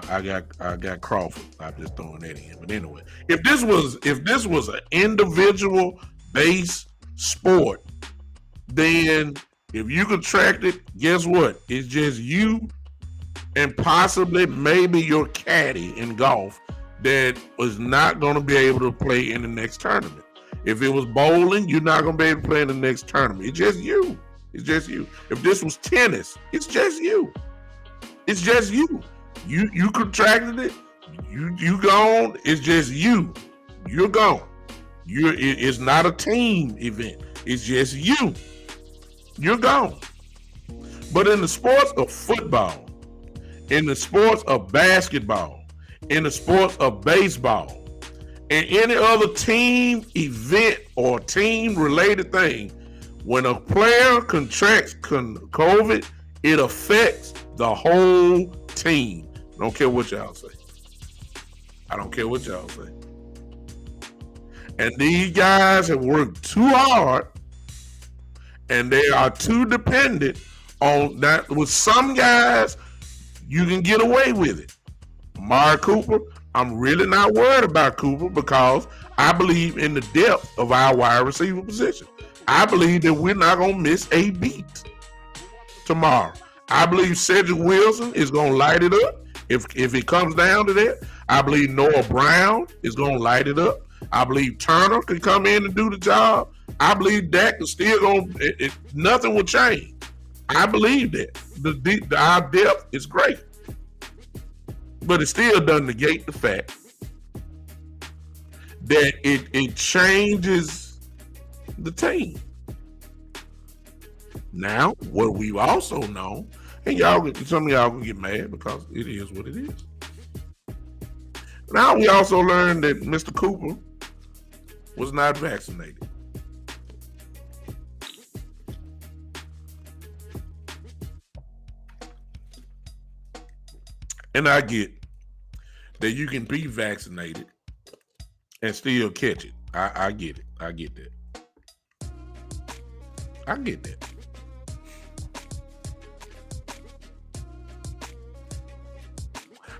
I got Crawford. I'm just throwing that in. But anyway, if this was an individual based sport, then if you contract it, guess what? It's just you and possibly maybe your caddy in golf that was not going to be able to play in the next tournament. If it was bowling, you're not going to be able to play in the next tournament. It's just you. It's just you. If this was tennis, it's just you. It's just you. You contracted it. You gone. It's just you. You're gone. It's not a team event. It's just you. You're gone. But in the sports of football, in the sports of basketball, in the sports of baseball, and any other team event or team related thing, when a player contracts COVID, it affects the whole team. I don't care what y'all say. I don't care what y'all say. And these guys have worked too hard, and they are too dependent on that. With some guys, you can get away with it. Amari Cooper, I'm really not worried about Cooper because I believe in the depth of our wide receiver position. I believe that we're not going to miss a beat tomorrow. I believe Cedric Wilson is going to light it up if it comes down to that. I believe Noah Brown is going to light it up. I believe Turner can come in and do the job. I believe Dak is still going to, nothing will change. I believe that. Our depth is great. But it still doesn't negate the fact that it changes the team. Now, what we also know, and some of y'all can get mad because it is what it is. Now we also learned that Mr. Cooper was not vaccinated. And I get that you can be vaccinated and still catch it. I get it. I get that. I get that.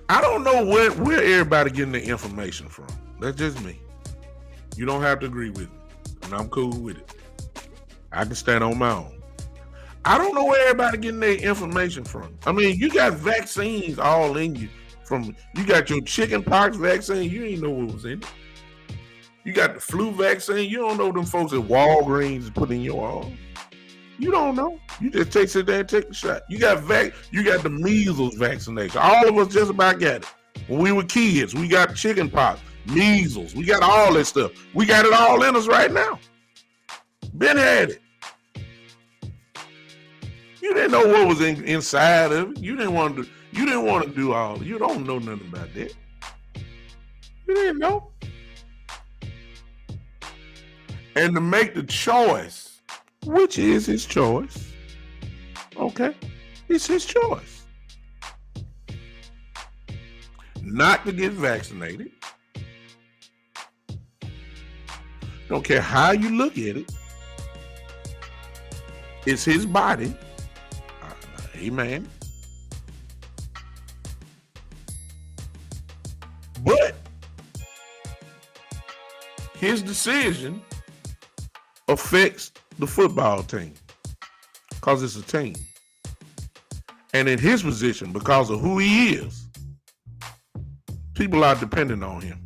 I don't know where everybody getting the information from. That's just me. You don't have to agree with me, and I'm cool with it. I can stand on my own. I don't know where everybody getting their information from. I mean, you got vaccines all in you. You got your chicken pox vaccine. You ain't know what was in it. You got the flu vaccine. You don't know them folks at Walgreens put in your arm. You don't know. You just sit there and take the shot. You got the measles vaccination. All of us just about got it. When we were kids, we got chicken pox. measles. We got all that stuff. We got it all in us right now. Been had it. You didn't know what was inside of it. You didn't want to. You didn't want to do all. You don't know nothing about that. You didn't know. And to make the choice, which is his choice, okay, it's his choice, not to get vaccinated. Don't care how you look at it. It's his body. Amen. But his decision affects the football team because it's a team. And in his position, because of who he is, people are dependent on him.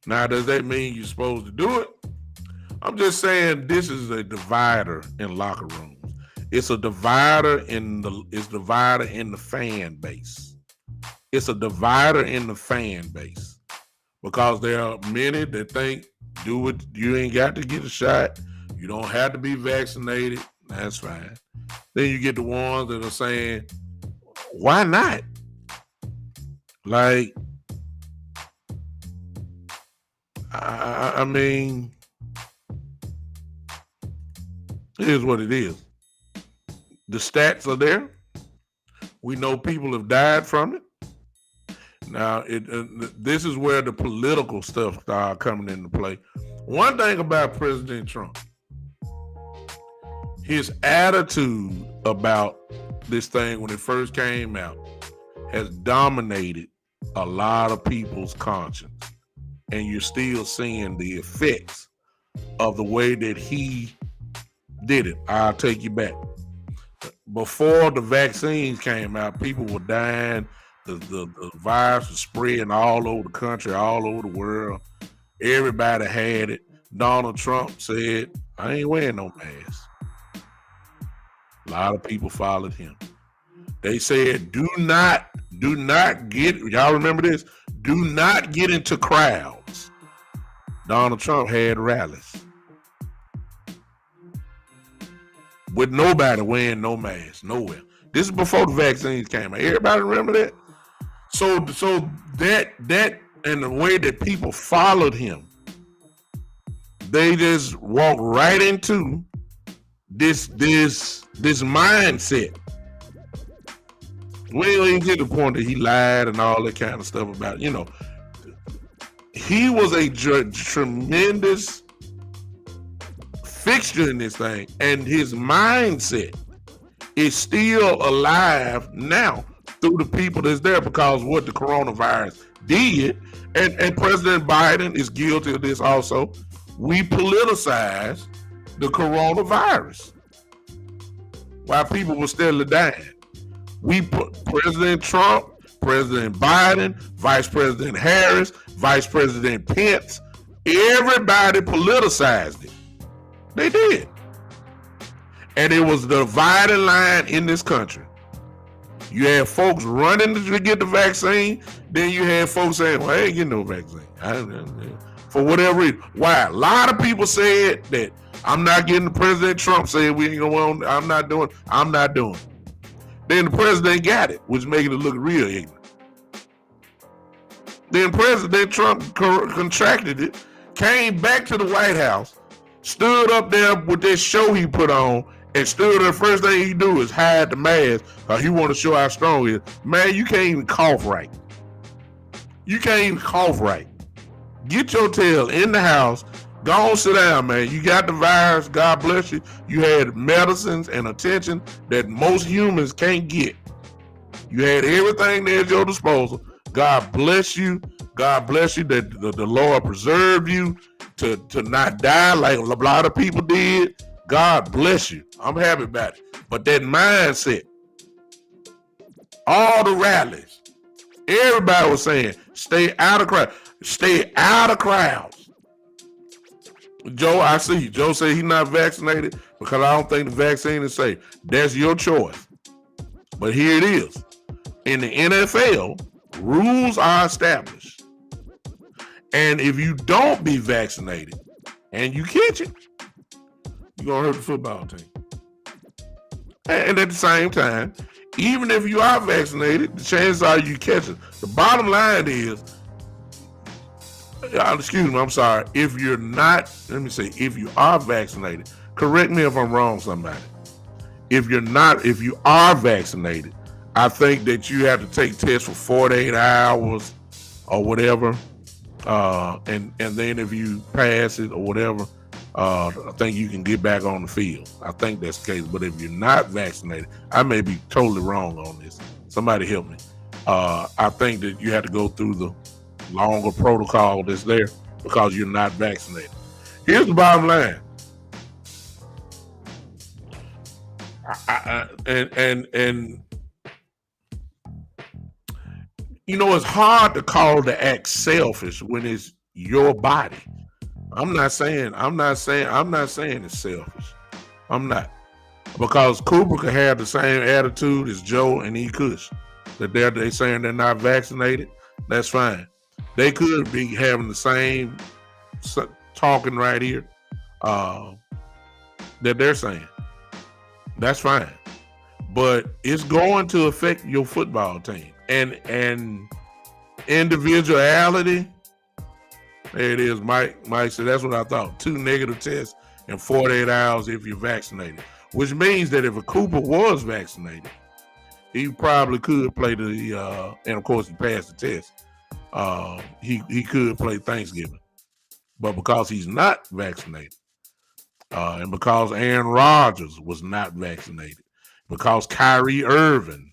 Now, does that mean you're supposed to do it? I'm just saying this is a divider in locker rooms. It's a divider in the fan base. It's a divider in the fan base because there are many that think, do it. You ain't got to get a shot. You don't have to be vaccinated. That's fine. Then you get the ones that are saying, why not? Like, I mean, it is what it is. The stats are there. We know people have died from it. Now, this is where the political stuff starts coming into play. One thing about President Trump, his attitude about this thing when it first came out has dominated a lot of people's conscience. And you're still seeing the effects of the way that he did it. I'll take you back. Before the vaccines came out, people were dying. The virus was spreading all over the country, all over the world. Everybody had it. Donald Trump said, I ain't wearing no mask. A lot of people followed him. They said, do not get, y'all remember this? Do not get into crowds. Donald Trump had rallies with nobody wearing no mask, nowhere. This is before the vaccines came out. Everybody remember that? So that and the way that people followed him, they just walked right into this mindset. We ain't even get to the point that he lied and all that kind of stuff about, he was a tremendous fixture in this thing, and his mindset is still alive now through the people that's there because what the coronavirus did, and President Biden is guilty of this also. We politicized the coronavirus while people were still dying. We put President Trump, President Biden, Vice President Harris, Vice President Pence, everybody politicized it. They did. And it was the dividing line in this country. You had folks running to get the vaccine, then you had folks saying, well, I ain't getting no vaccine. For whatever reason. Why? A lot of people said that I'm not getting President Trump said we ain't gonna, I'm not doing. Then the president got it, which making it look real ignorant. Then President Trump contracted it, came back to the White House, stood up there with that show he put on, and stood there. The first thing he do is hide the mask because he want to show how strong he is. Man, you can't even cough right. Get your tail in the house. Go on, sit down, man. You got the virus. God bless you. You had medicines and attention that most humans can't get. You had everything there at your disposal. God bless you. God bless you that the Lord preserved you to not die like a lot of people did. God bless you. I'm happy about it. But that mindset, all the rallies, everybody was saying, stay out of crowds. Stay out of crowds. Joe, I see. Joe said he's not vaccinated because I don't think the vaccine is safe. That's your choice. But here it is. In the NFL, Rules are established. And if you don't be vaccinated and you catch it, you're going to hurt the football team. And at the same time, even if you are vaccinated, the chances are you catch it. The bottom line is, excuse me, I'm sorry. If you're not, if you are vaccinated, correct me if I'm wrong, somebody. If you are vaccinated, I think that you have to take tests for 48 hours or whatever. And then if you pass it or whatever, I think you can get back on the field. I think that's the case. But if you're not vaccinated, I may be totally wrong on this. Somebody help me. I think that you have to go through the longer protocol that's there because you're not vaccinated. Here's the bottom line. And you know, it's hard to call the act selfish when it's your body. I'm not saying it's selfish. I'm not. Because Cooper could have the same attitude as Joe and E. Kush. That they're saying they're not vaccinated. That's fine. They could be having the same talking right here that they're saying. That's fine. But it's going to affect your football team. And individuality, there it is. Mike said that's what I thought. 2 negative tests in 48 hours if you're vaccinated. Which means that if a Cooper was vaccinated, he probably could play and of course he passed the test. He could play Thanksgiving. But because he's not vaccinated, and because Aaron Rodgers was not vaccinated, because Kyrie Irving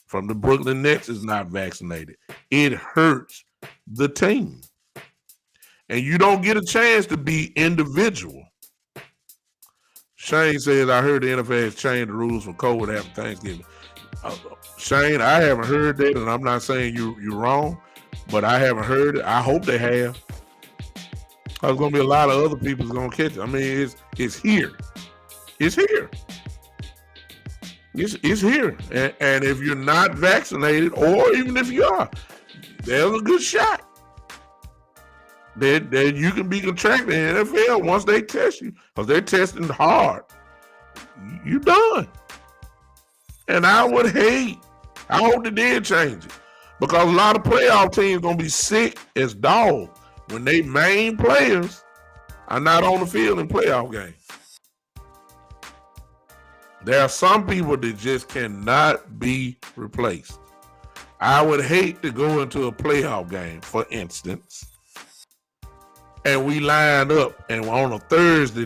from the Brooklyn Nets is not vaccinated, it hurts the team. And you don't get a chance to be individual. Shane says, I heard the NFL has changed the rules for COVID after Thanksgiving. Shane, I haven't heard that, and I'm not saying you're wrong, but I haven't heard it. I hope they have. There's going to be a lot of other people that's going to catch it. I mean, it's here. It's here. It's here. And if you're not vaccinated, or even if you are, there's a good shot that you can be contracted in the NFL once they test you, because they're testing hard. You done. And I hope they did change it, because a lot of playoff teams going to be sick as dogs when they main players are not on the field in playoff games. There are some people that just cannot be replaced. I would hate to go into a playoff game, for instance, and we lined up, and on a Thursday,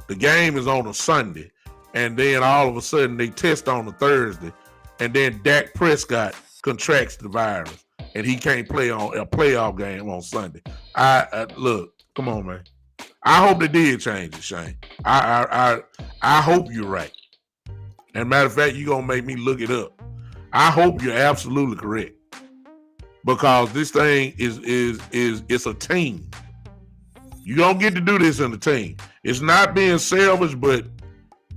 the game is on a Sunday, and then all of a sudden they test on a Thursday, and then Dak Prescott contracts the virus, and he can't play on a playoff game on Sunday. Look, come on, man. I hope they did change it, Shane. I hope you're right. And matter of fact, you're gonna make me look it up. I hope you're absolutely correct, because this thing is it's a team. You don't get to do this in a team. It's not being selfish, but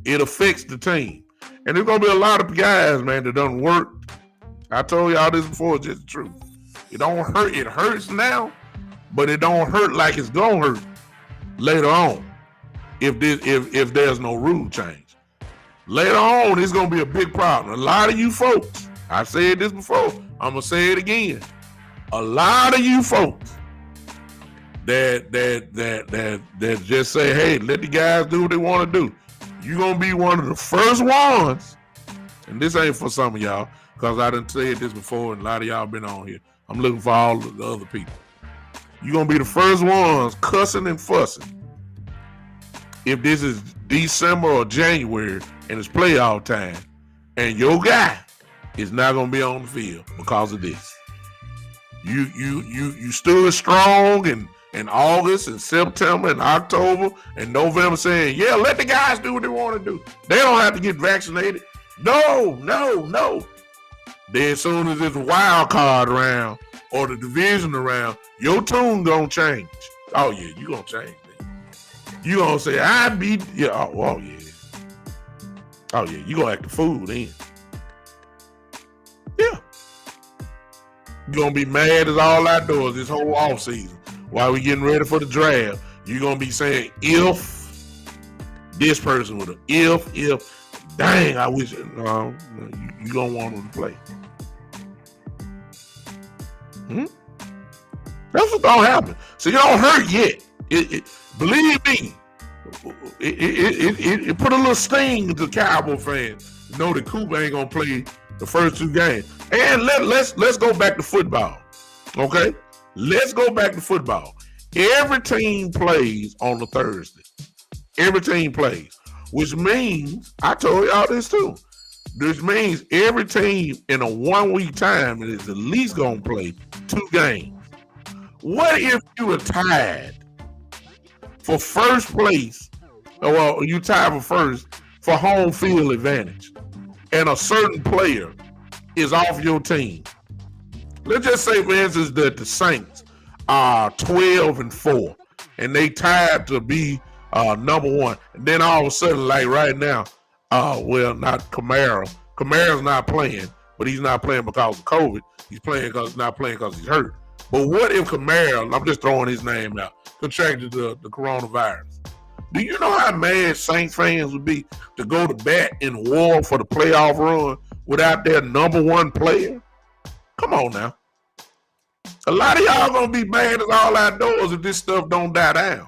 it affects the team. And there's gonna be a lot of guys, man, that doesn't work. I told y'all this before, it's just the truth. It don't hurt. It hurts now, but it don't hurt like it's gonna hurt later on if there's no rule change. Later on, it's gonna be a big problem. A lot of you folks, I've said this before, I'm gonna say it again. A lot of you folks that just say, hey, let the guys do what they want to do. You're gonna be one of the first ones, and this ain't for some of y'all, because I done said this before, and a lot of y'all been on here. I'm looking for all the other people. You're gonna be the first ones cussing and fussing if this is December or January and it's playoff time, and your guy is not gonna be on the field because of this. You stood strong in August and September and October and November saying, yeah, let the guys do what they want to do. They don't have to get vaccinated. No. Then as soon as it's a wild card round or the division around, your tune gonna change. Oh yeah, you gonna change. You gonna say, I beat, yeah, oh yeah. Oh yeah, you gonna act the fool then. Yeah. You're gonna be mad as all outdoors this whole off season while we getting ready for the draft. You're gonna be saying if this person would have, if, dang, I wish. No, you don't want them to play. That's what's gonna happen. So you don't hurt yet. Believe me, it put a little sting to Cowboy fans. Know that Cooper ain't gonna play the first two games. And let's go back to football. Okay? Let's go back to football. Every team plays on a Thursday. Every team plays. Which means, I told y'all this too. This means every team in a 1 week time is at least gonna play 2 games. What if you were tied for first place? Well, you tied for first for home field advantage, and a certain player is off your team. Let's just say, for instance, that the Saints are 12-4, and they tied to be number 1. And then all of a sudden, like right now, well, not Kamara. Kamara's not playing, but he's not playing because of COVID. He's not playing because he's hurt. But what if Kamara, I'm just throwing his name out, contracted the coronavirus? Do you know how mad Saints fans would be to go to bat in war for the playoff run without their number 1 player? Come on now. A lot of y'all gonna be mad as all outdoors if this stuff don't die down.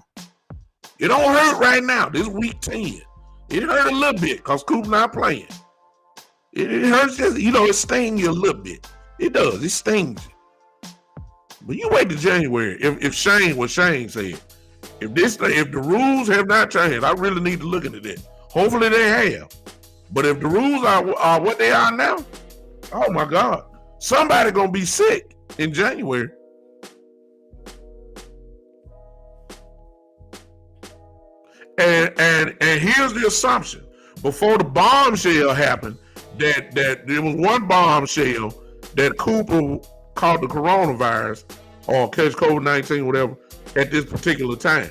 It don't hurt right now. This week 10. It hurt a little bit because Coop not playing. It hurts just, it stings you a little bit. It does. It stings you. But you wait till January. If Shane, what Shane said, if the rules have not changed, I really need to look into that. Hopefully they have. But if the rules are what they are now, oh my God, somebody gonna be sick in January. And here's the assumption: before the bombshell happened, that there was one bombshell that Cooper caught the coronavirus or catch COVID-19, whatever, at this particular time.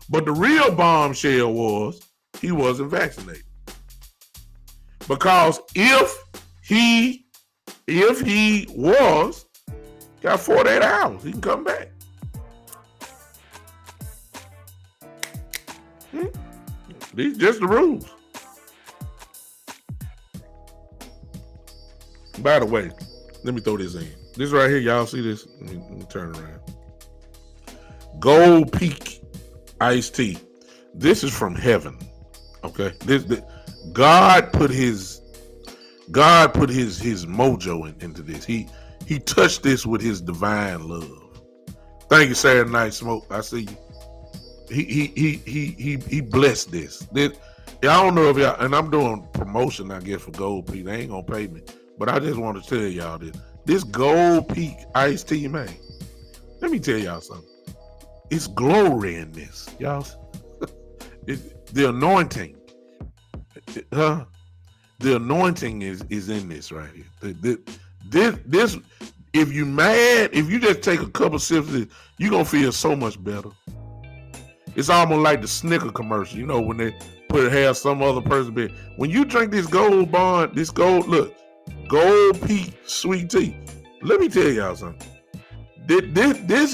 But the real bombshell was he wasn't vaccinated. Because if he was, got 48 hours, he can come back. These just the rules. By the way, let me throw this in. This right here, y'all see this? Let me turn around. Gold Peak iced tea. This is from heaven. Okay, God put his mojo into this. He touched this with his divine love. Thank you, Saturday Night Smoke. I see you. He blessed this. I don't know if y'all, and I'm doing promotion, I guess, for Gold Peak. They ain't gonna pay me, but I just want to tell y'all this. This Gold Peak iced tea, man. Let me tell y'all something. It's glory in this, y'all. The anointing. The anointing is in this right here. This, if you mad, if you just take a couple sips of this, you're gonna feel so much better. It's almost like the Snicker commercial, when they have some other person be. When you drink this Gold Peak sweet tea. Let me tell y'all something. This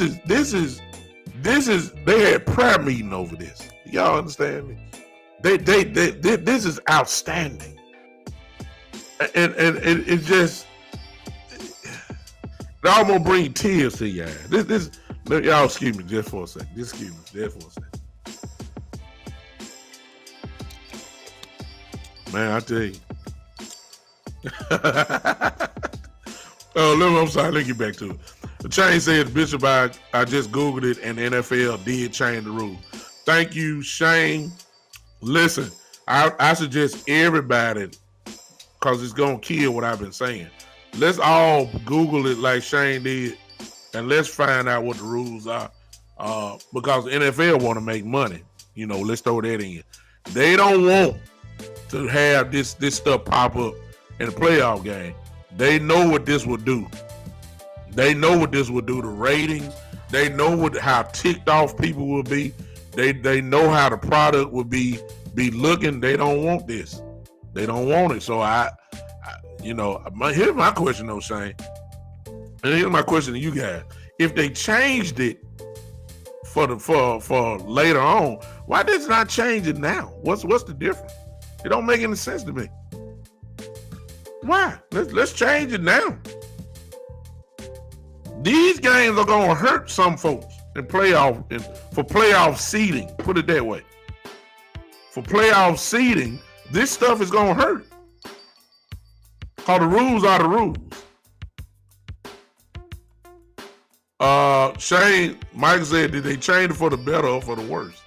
is they had prayer meeting over this. Y'all understand me? This is outstanding. And it just, I'm gonna bring tears to y'all. Y'all excuse me just for a second. Man, I tell you. I'm sorry, let me get back to it. The change says, Bishop, I just Googled it and the NFL did change the rule. Thank you, Shane. Listen, I suggest everybody, because it's going to kill what I've been saying. Let's all Google it like Shane did, and let's find out what the rules are. Because the NFL want to make money. Let's throw that in. They don't want to have this stuff pop up in the playoff game. They know what this would do. They know what this would do to ratings. They know how ticked off people will be. They know how the product would be looking. They don't want this. They don't want it. So here's my question though, Shane. And here's my question to you guys: if they changed it for later on, why does it not change it now? What's the difference? It don't make any sense to me. Why? Let's change it now. These games are gonna hurt some folks in playoff and for playoff seeding. Put it that way. For playoff seeding, this stuff is gonna hurt. Cause the rules are the rules. Shane, Mike said, did they change it for the better or for the worse?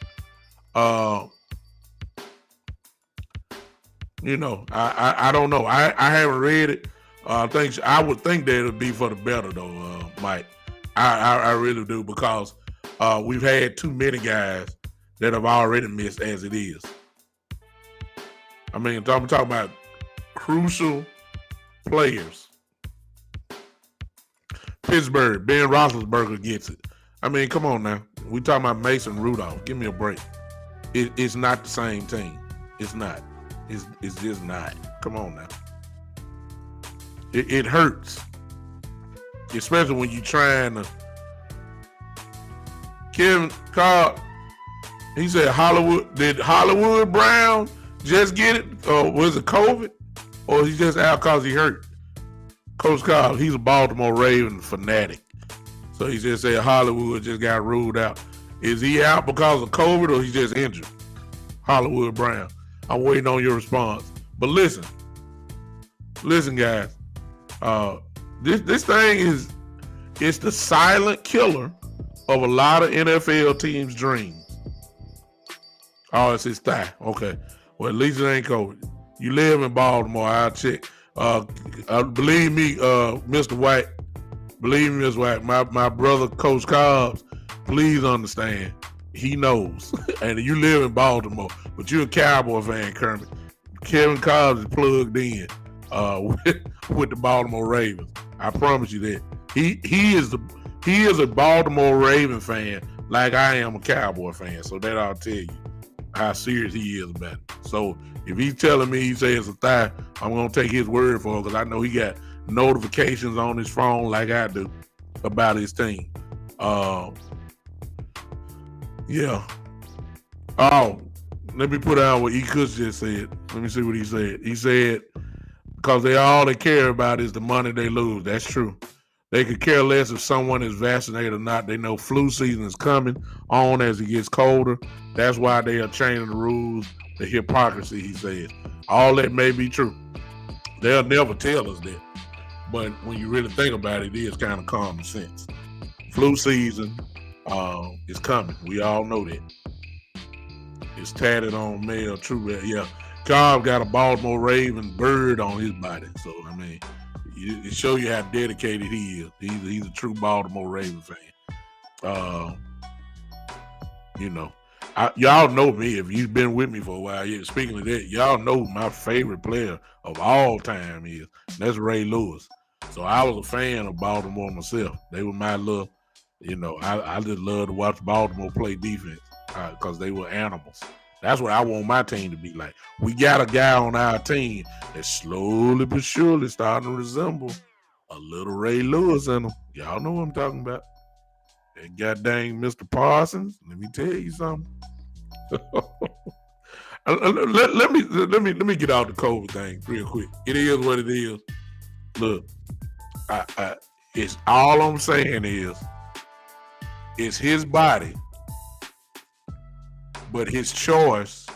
You know, I don't know. I haven't read it. I would think that it would be for the better though, Mike. I really do, because we've had too many guys that have already missed as it is. I mean, I'm talking about crucial players. Pittsburgh, Ben Roethlisberger gets it. I mean, come on now. We talking about Mason Rudolph. Give me a break. It's not the same team. It's not. It's just not. Come on now. It hurts. Especially when you're trying to. Kevin Cobb, he said did Hollywood Brown just get it? Or was it COVID? Or he just out because he hurt? Coach Cobb, he's a Baltimore Raven fanatic. So he just said Hollywood just got ruled out. Is he out because of COVID or he just injured? Hollywood Brown. I'm waiting on your response. But listen guys. This thing it's the silent killer of a lot of NFL teams' dreams. Oh, it's his thigh. Okay. Well, at least it ain't COVID. You live in Baltimore, I'll check. Believe me, Mr. White. Believe me, Mr. White. My brother, Coach Cobbs, please understand. He knows. And you live in Baltimore, but you're a Cowboy fan, Kermit. Kevin Cobbs is plugged in with the Baltimore Ravens. I promise you that. He is a Baltimore Raven fan like I am a Cowboy fan. So that I'll tell you how serious he is about it. So if he's telling me he says it's a thigh, I'm going to take his word for it, because I know he got notifications on his phone like I do about his team. Yeah. Oh, let me put out what E. Kush just said. Let me see what he said. He said, because all they care about is the money they lose. That's true. They could care less if someone is vaccinated or not. They know flu season is coming on as it gets colder. That's why they are changing the rules. The hypocrisy, he says. All that may be true. They'll never tell us that. But when you really think about it, it is kind of common sense. Flu season is coming. We all know that. It's tatted on male true. Yeah. Cobb got a Baltimore Raven bird on his body. So, I mean, it shows you how dedicated he is. He's a true Baltimore Raven fan. You know, y'all know me. If you've been with me for a while, speaking of that, y'all know my favorite player of all time is. That's Ray Lewis. So I was a fan of Baltimore myself. They were my little, I just love to watch Baltimore play defense because they were animals. That's what I want my team to be like. We got a guy on our team that's slowly but surely starting to resemble a little Ray Lewis in him. Y'all know what I'm talking about. That goddamn Mr. Parsons. Let me tell you something. let me get out the COVID thing real quick. It is what it is. Look, it's all I'm saying is it's his body. But his choice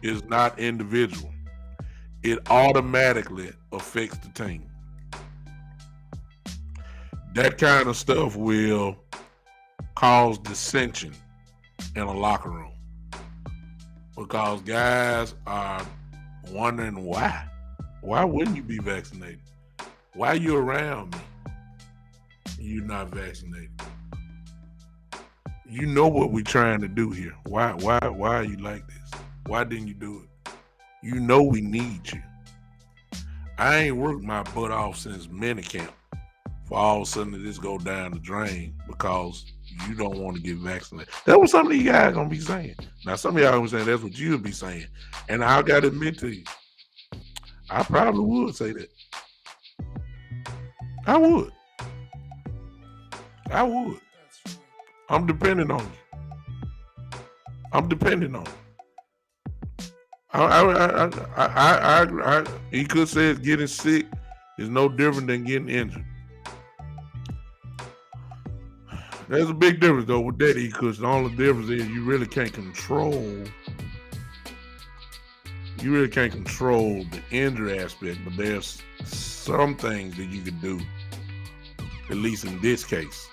is not individual. It automatically affects the team. That kind of stuff will cause dissension in a locker room. Because guys are wondering why. Why wouldn't you be vaccinated? Why are you around me? You're not vaccinated. You know what we're trying to do here. Why are you like this? Why didn't you do it? You know we need you. I ain't worked my butt off since minicamp for all of a sudden to just go down the drain because you don't want to get vaccinated. That was something you guys gonna be saying. Now some of y'all gonna be saying that's what you'll be saying. And I gotta admit to you, I probably would say that. I would. I would. I'm depending on you. I'm depending on you. He could say getting sick is no different than getting injured. There's a big difference though with that, because the only difference is you really can't control. You really can't control the injury aspect, but there's some things that you can do, at least in this case,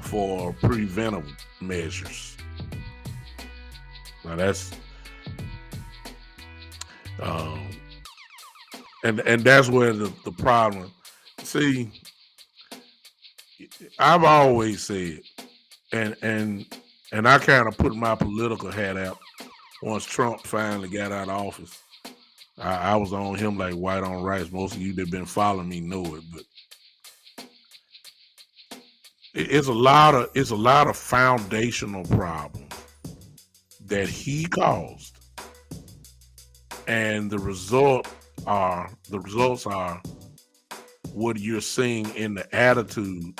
for preventive measures. Now that's and that's where the problem. See, I've always said, and I kind of put my political hat out once Trump finally got out of office. I was on him like white on rice. Most of you that been following me know it, but it's a lot of foundational problems that he caused, and the results are what you're seeing in the attitude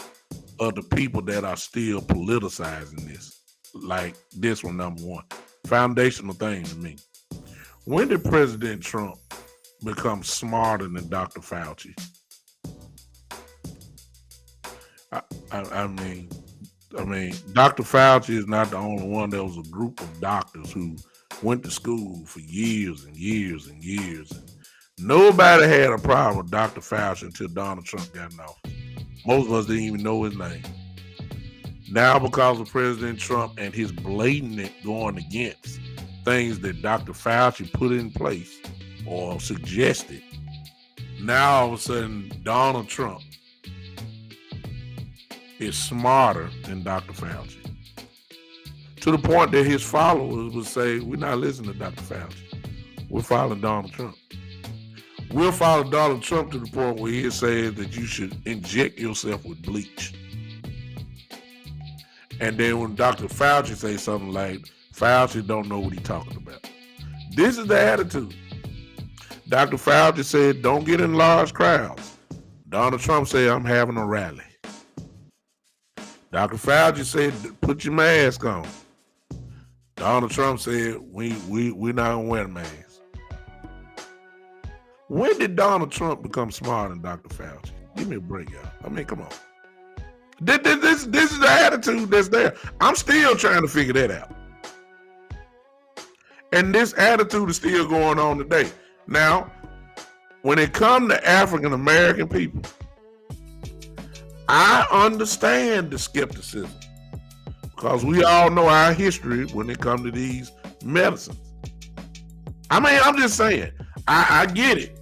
of the people that are still politicizing this. Like this one, number one, foundational thing to me. When did President Trump become smarter than Dr. Fauci? I mean, Dr. Fauci is not the only one. There was a group of doctors who went to school for years and years and years. And nobody had a problem with Dr. Fauci until Donald Trump got in office. Most of us didn't even know his name. Now, because of President Trump and his blatant going against things that Dr. Fauci put in place or suggested, now all of a sudden Donald Trump is smarter than Dr. Fauci. To the point that his followers would say, we're not listening to Dr. Fauci. We're following Donald Trump. We'll follow Donald Trump to the point where he says that you should inject yourself with bleach. And then when Dr. Fauci says something like, Fauci don't know what he's talking about. This is the attitude. Dr. Fauci said, don't get in large crowds. Donald Trump said, I'm having a rally. Dr. Fauci said, put your mask on. Donald Trump said, we're not going to wear the mask. When did Donald Trump become smarter than Dr. Fauci? Give me a break, y'all. I mean, come on. This is the attitude that's there. I'm still trying to figure that out. And this attitude is still going on today. Now, when it comes to African American people, I understand the skepticism because we all know our history when it comes to these medicines. I mean, I'm just saying, I get it.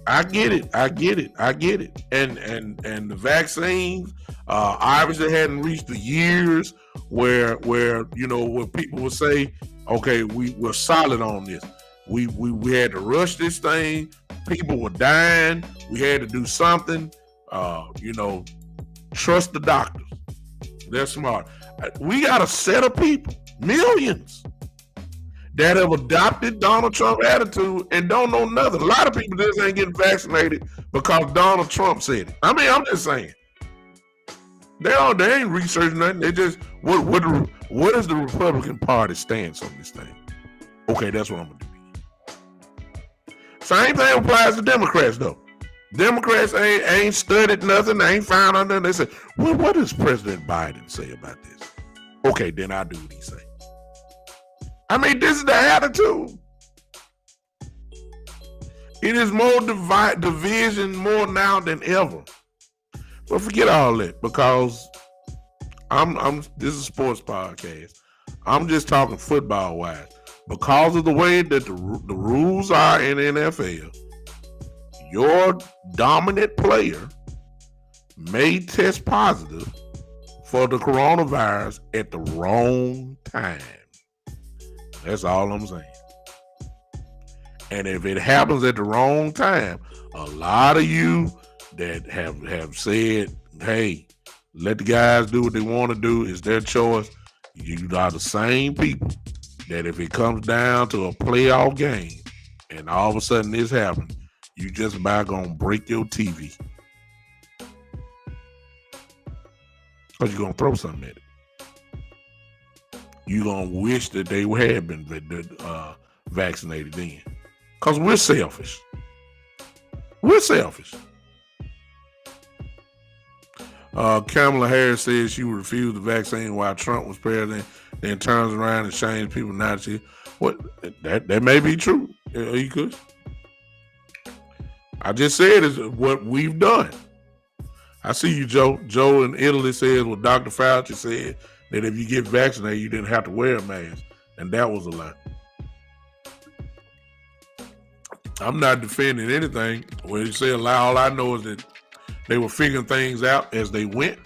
And the vaccines obviously hadn't reached the years where people would say, okay, we're solid on this. We had to rush this thing. People were dying. We had to do something. Trust the doctors. They're smart. We got a set of people, millions, that have adopted Donald Trump attitude and don't know nothing. A lot of people just ain't getting vaccinated because Donald Trump said it. I mean, I'm just saying. They ain't researching nothing. They just what is the Republican Party stance on this thing? Okay, that's what I'm gonna do. Same thing applies to Democrats though. Democrats ain't studied nothing. They ain't found out nothing. They say, well, what does President Biden say about this? Okay, then I do what he say. I mean, this is the attitude. It is more division more now than ever. But forget all that because this is a sports podcast. I'm just talking football wise. Because of the way that the rules are in the NFL, your dominant player may test positive for the coronavirus at the wrong time. That's all I'm saying. And if it happens at the wrong time, a lot of you that have said, hey, let the guys do what they want to do, it's their choice. You are the same people that if it comes down to a playoff game and all of a sudden this happens, you just about gonna break your TV. because you're going to throw something at it. You're going to wish that they had been vaccinated then. Because we're selfish. We're selfish. Kamala Harris says she refused the vaccine while Trump was president, then turns around and shames people not to. What? That may be true. You could. I just said is what we've done. I see you, Joe. Joe in Italy says what Dr. Fauci said, that if you get vaccinated, you didn't have to wear a mask. And that was a lie. I'm not defending anything. When you say a lie, all I know is that they were figuring things out as they went.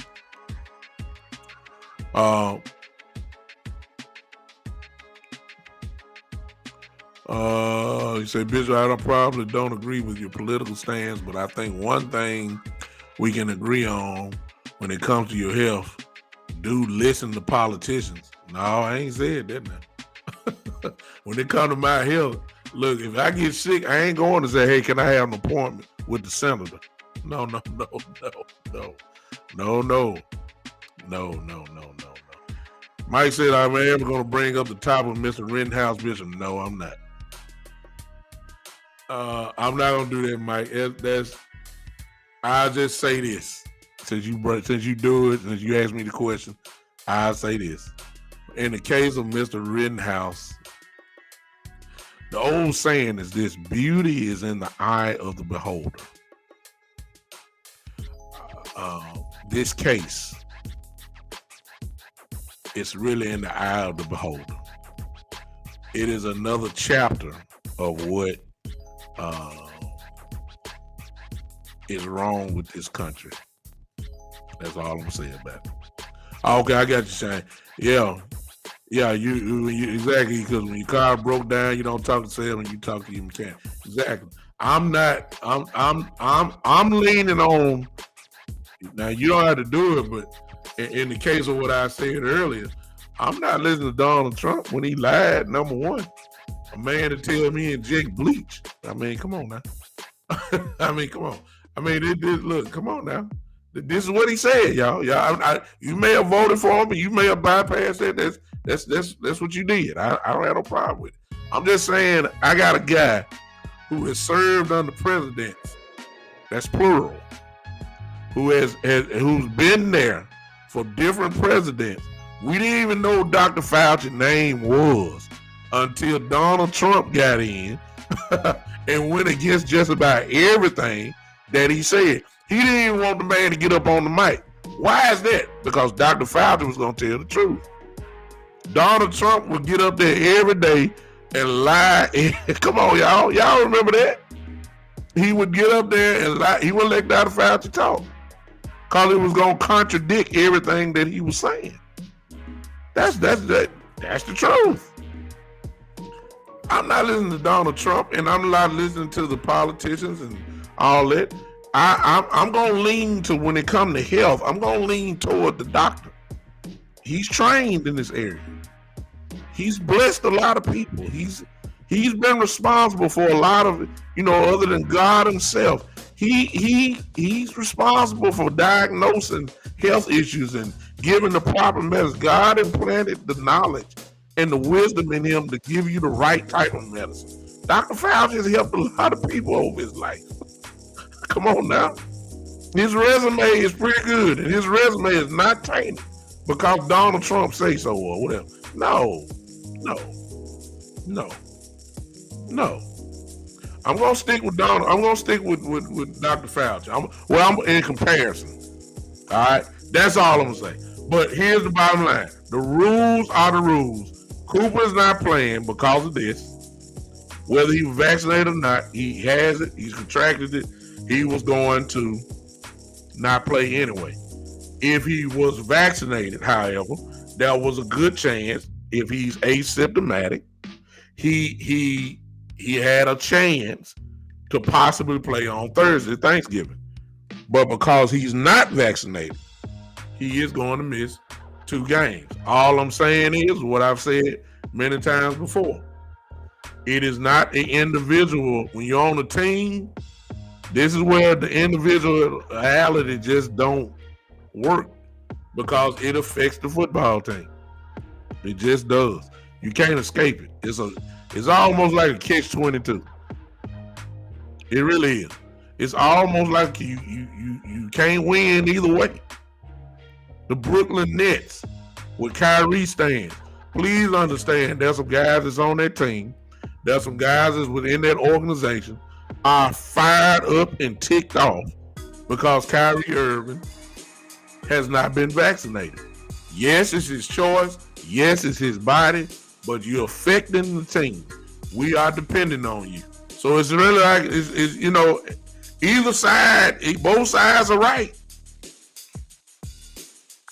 You say, Bishop, I probably don't agree with your political stance, but I think one thing we can agree on when it comes to your health, do listen to politicians. No, I ain't said that now. When it comes to my health, look, if I get sick, I ain't going to say, hey, can I have an appointment with the senator? No. Mike said, I'm ever going to bring up the top of Mr. Rittenhouse, Bishop. No, I'm not. I'm not going to do that, Mike. I'll just say this. Since you do it, since you asked me the question, I'll say this. In the case of Mr. Rittenhouse, the old saying is this: beauty is in the eye of the beholder. This case, it's really in the eye of the beholder. It is another chapter of what is wrong with this country. That's all I'm gonna say about it. Okay, I got you, Shane. Yeah, you exactly, because when your car broke down, you don't talk to salesman, you talk to your mechanic. Exactly. I'm leaning on. Now you don't have to do it, but in the case of what I said earlier, I'm not listening to Donald Trump when he lied. Number one, a man to tell me inject bleach. I mean, come on now. Come on. Look, come on now. This is what he said, y'all. You may have voted for him, and you may have bypassed that. That's what you did. I don't have no problem with it. I'm just saying, I got a guy who has served under presidents. That's plural. Who's been there for different presidents. We didn't even know Dr. Fauci's name was until Donald Trump got in and went against just about everything that he said. He didn't even want the man to get up on the mic. Why is that? Because Dr. Fauci was going to tell the truth. Donald Trump would get up there every day and lie. Come on, y'all. Y'all remember that? He would get up there and lie. He wouldn't let Dr. Fauci talk because it was going to contradict everything that he was saying. That's the truth. I'm not listening to Donald Trump, and I'm not listening to the politicians and all that. I'm going to lean to, when it comes to health, I'm going to lean toward the doctor. He's trained in this area. He's blessed a lot of people. He's been responsible for a lot of, other than God himself. He's responsible for diagnosing health issues and giving the proper medicine. God implanted the knowledge and the wisdom in him to give you the right type of medicine. Dr. Fauci has helped a lot of people over his life. Come on now. His resume is pretty good, and his resume is not tainted because Donald Trump say so or whatever. No. I'm gonna stick with Donald. I'm gonna stick with Dr. Fauci. I'm in comparison. All right, that's all I'm gonna say. But here's the bottom line: the rules are the rules. Cooper's not playing because of this. Whether he was vaccinated or not, he has it. He's contracted it. He was going to not play anyway. If he was vaccinated, however, there was a good chance. If he's asymptomatic, he had a chance to possibly play on Thursday, Thanksgiving. But because he's not vaccinated, he is going to miss 2 games. All I'm saying is what I've said many times before. It is not an individual. When you're on a team, this is where the individuality just don't work. because it affects the football team. It just does. You can't escape it. It's almost like a catch-22. It really is. It's almost like you can't win either way. The Brooklyn Nets with Kyrie stands. Please understand, there's some guys that's on that team. There's some guys that's within that organization are fired up and ticked off because Kyrie Irving has not been vaccinated. Yes, it's his choice. Yes, it's his body, but you're affecting the team. We are depending on you. So it's really like, it's either side, both sides are right.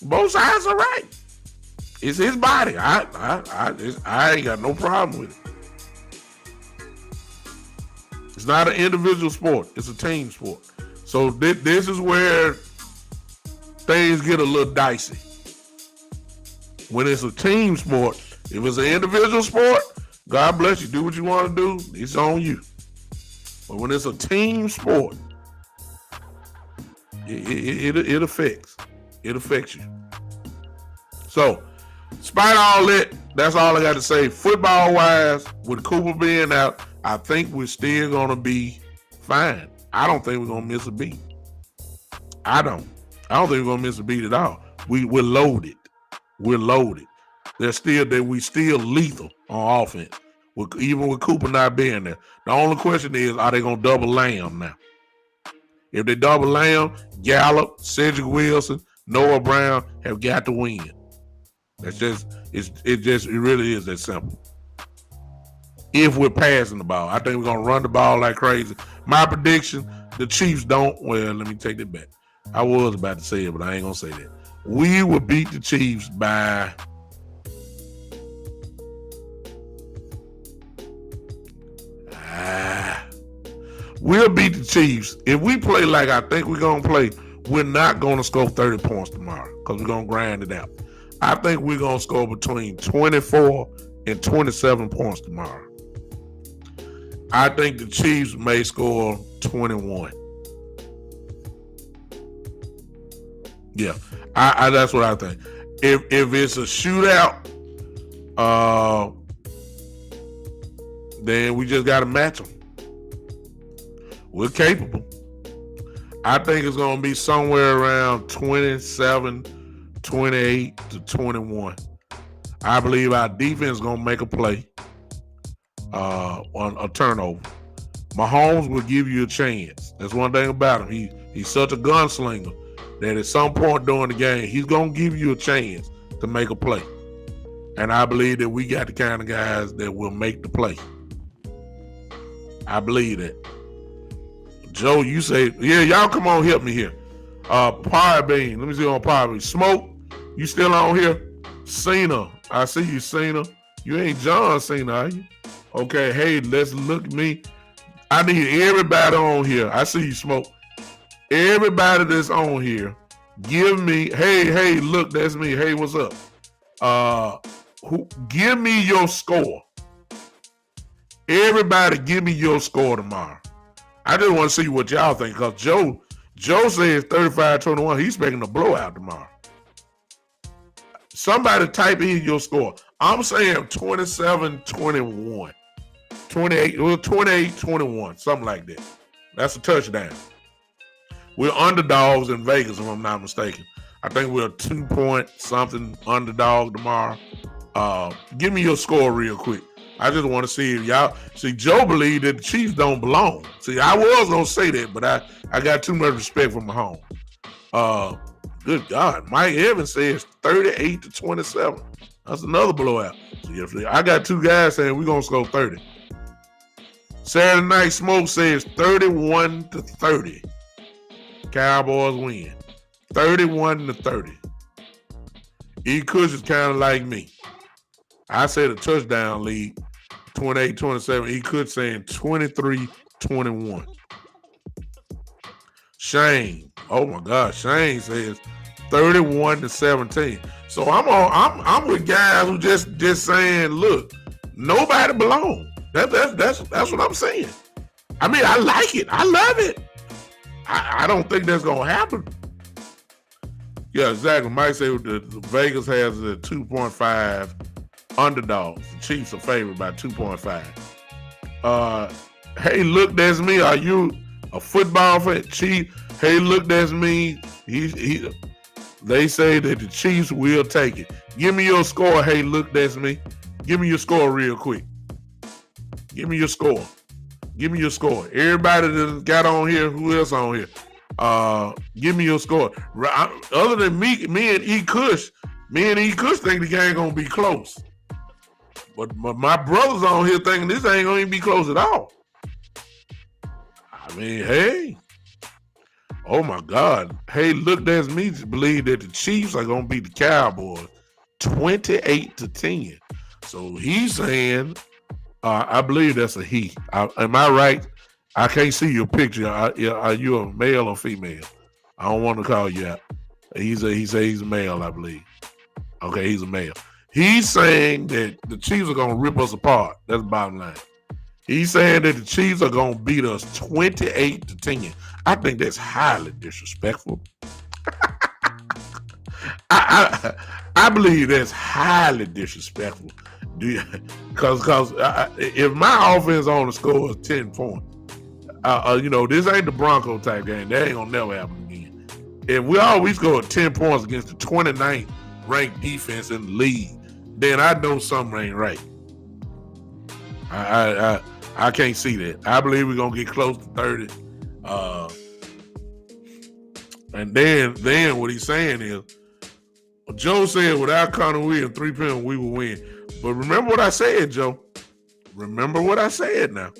Both sides are right. It's his body. I ain't got no problem with it. It's not an individual sport. It's a team sport. So this is where things get a little dicey. When it's a team sport, if it's an individual sport, God bless you. Do what you want to do. It's on you. But when it's a team sport, it affects. It affects you. So, despite all that, that's all I got to say. Football-wise, with Cooper being out, I think we're still going to be fine. I don't think we're going to miss a beat. I don't think we're going to miss a beat at all. We're loaded. We're loaded. We still lethal on offense, even with Cooper not being there. The only question is, are they going to double Lamb now? If they double Lamb, Gallup, Cedric Wilson, Noah Brown have got to win. It really is that simple. If we're passing the ball, I think we're going to run the ball like crazy. My prediction, the Chiefs don't, well, let me take that back. I was about to say it, but I ain't going to say that. We will beat the Chiefs by we'll beat the Chiefs. If we play like I think we're going to play, we're not going to score 30 points tomorrow because we're going to grind it out. I think we're going to score between 24 and 27 points tomorrow. I think the Chiefs may score 21. Yeah, I that's what I think. If it's a shootout, then we just got to match them. We're capable. I think it's going to be somewhere around 27, 28 to 21. I believe our defense is going to make a play on a turnover. Mahomes will give you a chance. That's one thing about him. He's such a gunslinger that at some point during the game, he's going to give you a chance to make a play. And I believe that we got the kind of guys that will make the play. I believe that. Joe, you say, yeah, y'all come on, help me here. Pie Bean, let me see on Pie Bean. Smoke, you still on here? Cena, I see you, Cena. You ain't John Cena, are you? Okay, hey, let's look at me. I need everybody on here. I see you, Smoke. Everybody that's on here, give me, hey, look, that's me. Hey, what's up? Give me your score. Everybody give me your score tomorrow. I just want to see what y'all think, because Joe says 35-21. He's expecting a blowout tomorrow. Somebody type in your score. I'm saying 27-21. 28-21, something like that. That's a touchdown. We're underdogs in Vegas, if I'm not mistaken. I think we're a 2-point something underdog tomorrow. Give me your score real quick. I just want to see if y'all see. Joe believed that the Chiefs don't belong. See, I was gonna say that, but I got too much respect for Mahomes. Good God, Mike Evans says 38-27. That's another blowout. So I got two guys saying we're gonna score 30. Saturday Night Smoke says 31-30. Cowboys win. 31-30. E. Kush is kind of like me. I said a touchdown lead, 28-27. E. Kush saying 23-21. Shane, oh my God, Shane says 31-17. So I'm with guys who just saying, look, nobody belongs. That's what I'm saying. I mean, I like it. I love it. I don't think that's gonna happen. Yeah, exactly. Mike said the Vegas has a 2.5 underdogs. The Chiefs are favored by 2.5. Hey, look, that's me. Are you a football fan? Chief. Hey, look, that's me. They say that the Chiefs will take it. Give me your score. Hey, look, that's me. Give me your score real quick. Give me your score. Give me your score. Everybody that got on here, who else on here? Give me your score. Other than me and E. Kush think the game gonna be close. But my brothers on here thinking this ain't gonna even be close at all. I mean, hey. Oh my God. Hey, look, that's me to believe that the Chiefs are gonna beat the Cowboys 28-10. So he's saying, I believe that's a he. Am I right? I can't see your picture. Are you a male or female? I don't want to call you out. He said he's a male, I believe. Okay, he's a male. He's saying that the Chiefs are gonna rip us apart. That's the bottom line. He's saying that the Chiefs are gonna beat us 28-10. I think that's highly disrespectful. I believe that's highly disrespectful. Because if my offense on the score is 10 points, this ain't the Bronco type game. That ain't gonna never happen again. If we always score 10 points against the 29th ranked defense in the league, then I know something ain't right. I can't see that. I believe we're gonna get close to 30. And then what he's saying is, Joe said without Connor Williams, 3 penalties, we will win. But remember what I said, Joe. Remember what I said now.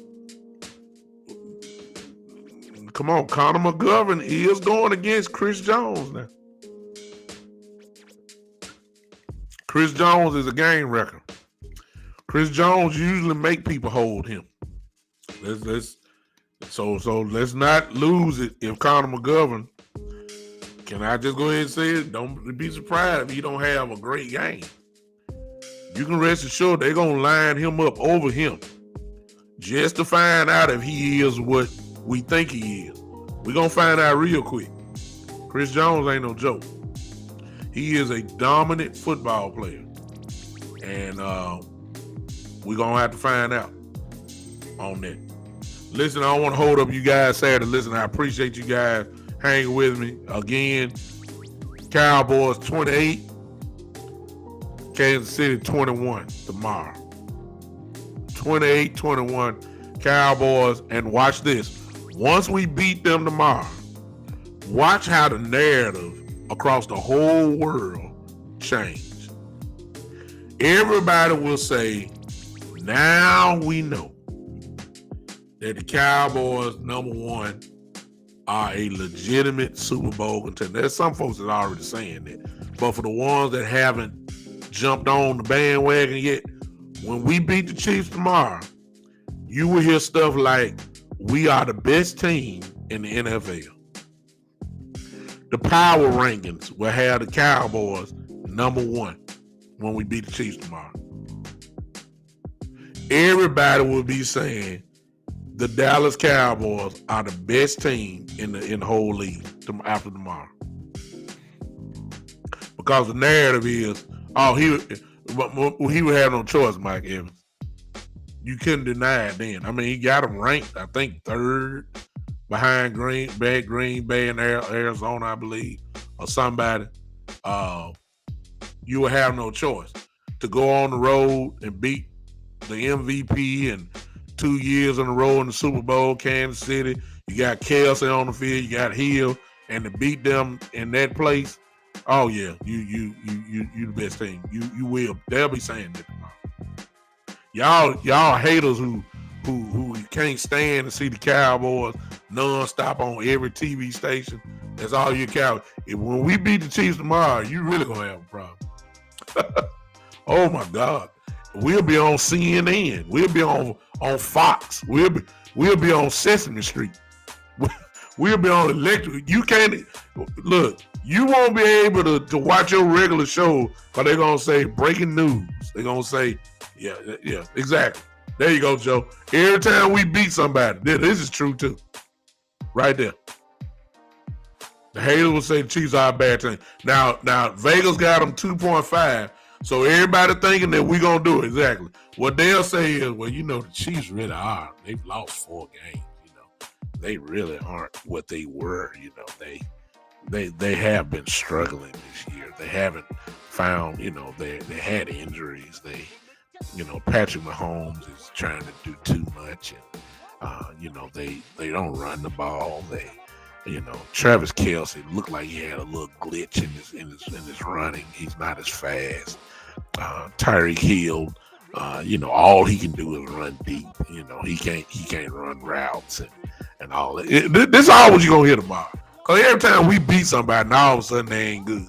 Come on, Connor McGovern is going against Chris Jones now. Chris Jones is a game wrecker. Chris Jones usually make people hold him. So let's not lose it if Connor McGovern. Can I just go ahead and say it? Don't be surprised if he don't have a great game. You can rest assured they're gonna line him up over him just to find out if he is what we think he is. We're gonna find out real quick. Chris Jones ain't no joke. He is a dominant football player. And we're gonna have to find out on that. Listen, I don't want to hold up you guys Saturday. Listen, I appreciate you guys hanging with me. Again, Cowboys 28, Kansas City 21 tomorrow. 28-21 Cowboys. And watch this. Once we beat them tomorrow, watch how the narrative across the whole world change. Everybody will say, now we know that the Cowboys, number one, are a legitimate Super Bowl contender. There's some folks that are already saying that. But for the ones that haven't jumped on the bandwagon yet, when we beat the Chiefs tomorrow, you will hear stuff like, we are the best team in the NFL. The power rankings will have the Cowboys number one when we beat the Chiefs tomorrow. Everybody will be saying the Dallas Cowboys are the best team in the whole league after tomorrow. Because the narrative is, he would have no choice, Mike Evans. You couldn't deny it then. I mean, he got him ranked, I think, third behind Green Bay and Arizona, I believe, or somebody. You would have no choice to go on the road and beat the MVP and 2 years in a row in the Super Bowl, Kansas City. You got Kelsey on the field, you got Hill, and to beat them in that place, oh yeah, you the best team. You will. They'll be saying that tomorrow. Y'all haters who can't stand to see the Cowboys nonstop on every TV station. That's all you Cowboys. When we beat the Chiefs tomorrow, you really gonna have a problem. Oh my God. We'll be on CNN. We'll be on Fox. We'll be on Sesame Street. We'll be on Electric. You can't look. You won't be able to watch your regular show, but they're gonna say breaking news. They're gonna say, yeah, exactly. There you go, Joe. Every time we beat somebody, this is true too. Right there. The haters will say the Chiefs are a bad team. Now Vegas got them 2.5. So everybody thinking that we're going to do it. Exactly. What they'll say is, well, the Chiefs really are. They've lost 4 games. They really aren't what they were. They have been struggling this year. They haven't found, they had injuries. Patrick Mahomes is trying to do too much. And, they don't run the ball. Travis Kelce looked like he had a little glitch in his running. He's not as fast. Tyreek Hill, all he can do is run deep. He can't run routes and all that. This is all what you're gonna hear tomorrow. Cause every time we beat somebody, now all of a sudden they ain't good.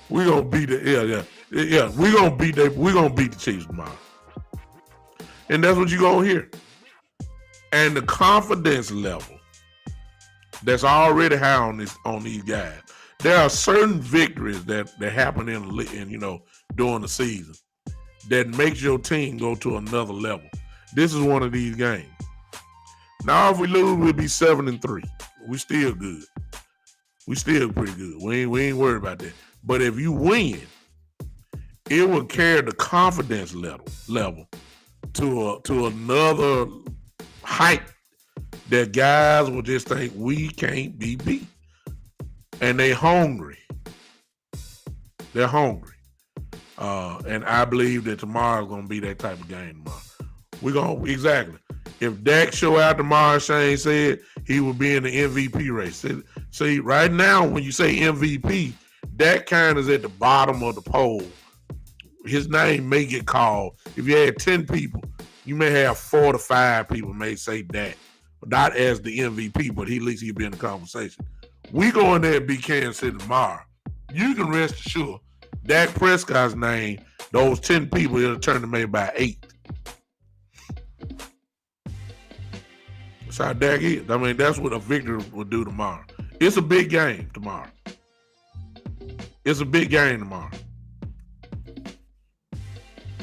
We're gonna beat the We're gonna beat the Chiefs tomorrow. And that's what you're gonna hear. And the confidence level that's already high on these guys. There are certain victories that happen during the season that makes your team go to another level. This is one of these games. Now, if we lose, we'll be 7-3. We still good. We still pretty good. We ain't worried about that. But if you win, it will carry the confidence level to another height that guys will just think we can't be beat. And they hungry. They're hungry. And I believe that tomorrow's going to be that type of game tomorrow. Exactly. If Dak show out tomorrow, Shane said, he will be in the MVP race. See, right now, when you say MVP, Dak kind of is at the bottom of the poll. His name may get called. If you had 10 people, you may have 4 to 5 people may say Dak. Not as the MVP, but at least he'll be in the conversation. We go in there and beat Kansas City tomorrow. You can rest assured Dak Prescott's name, those 10 people, it'll turn to maybe about 8. That's how Dak is. I mean, that's what a victory will do tomorrow. It's a big game tomorrow. It's a big game tomorrow.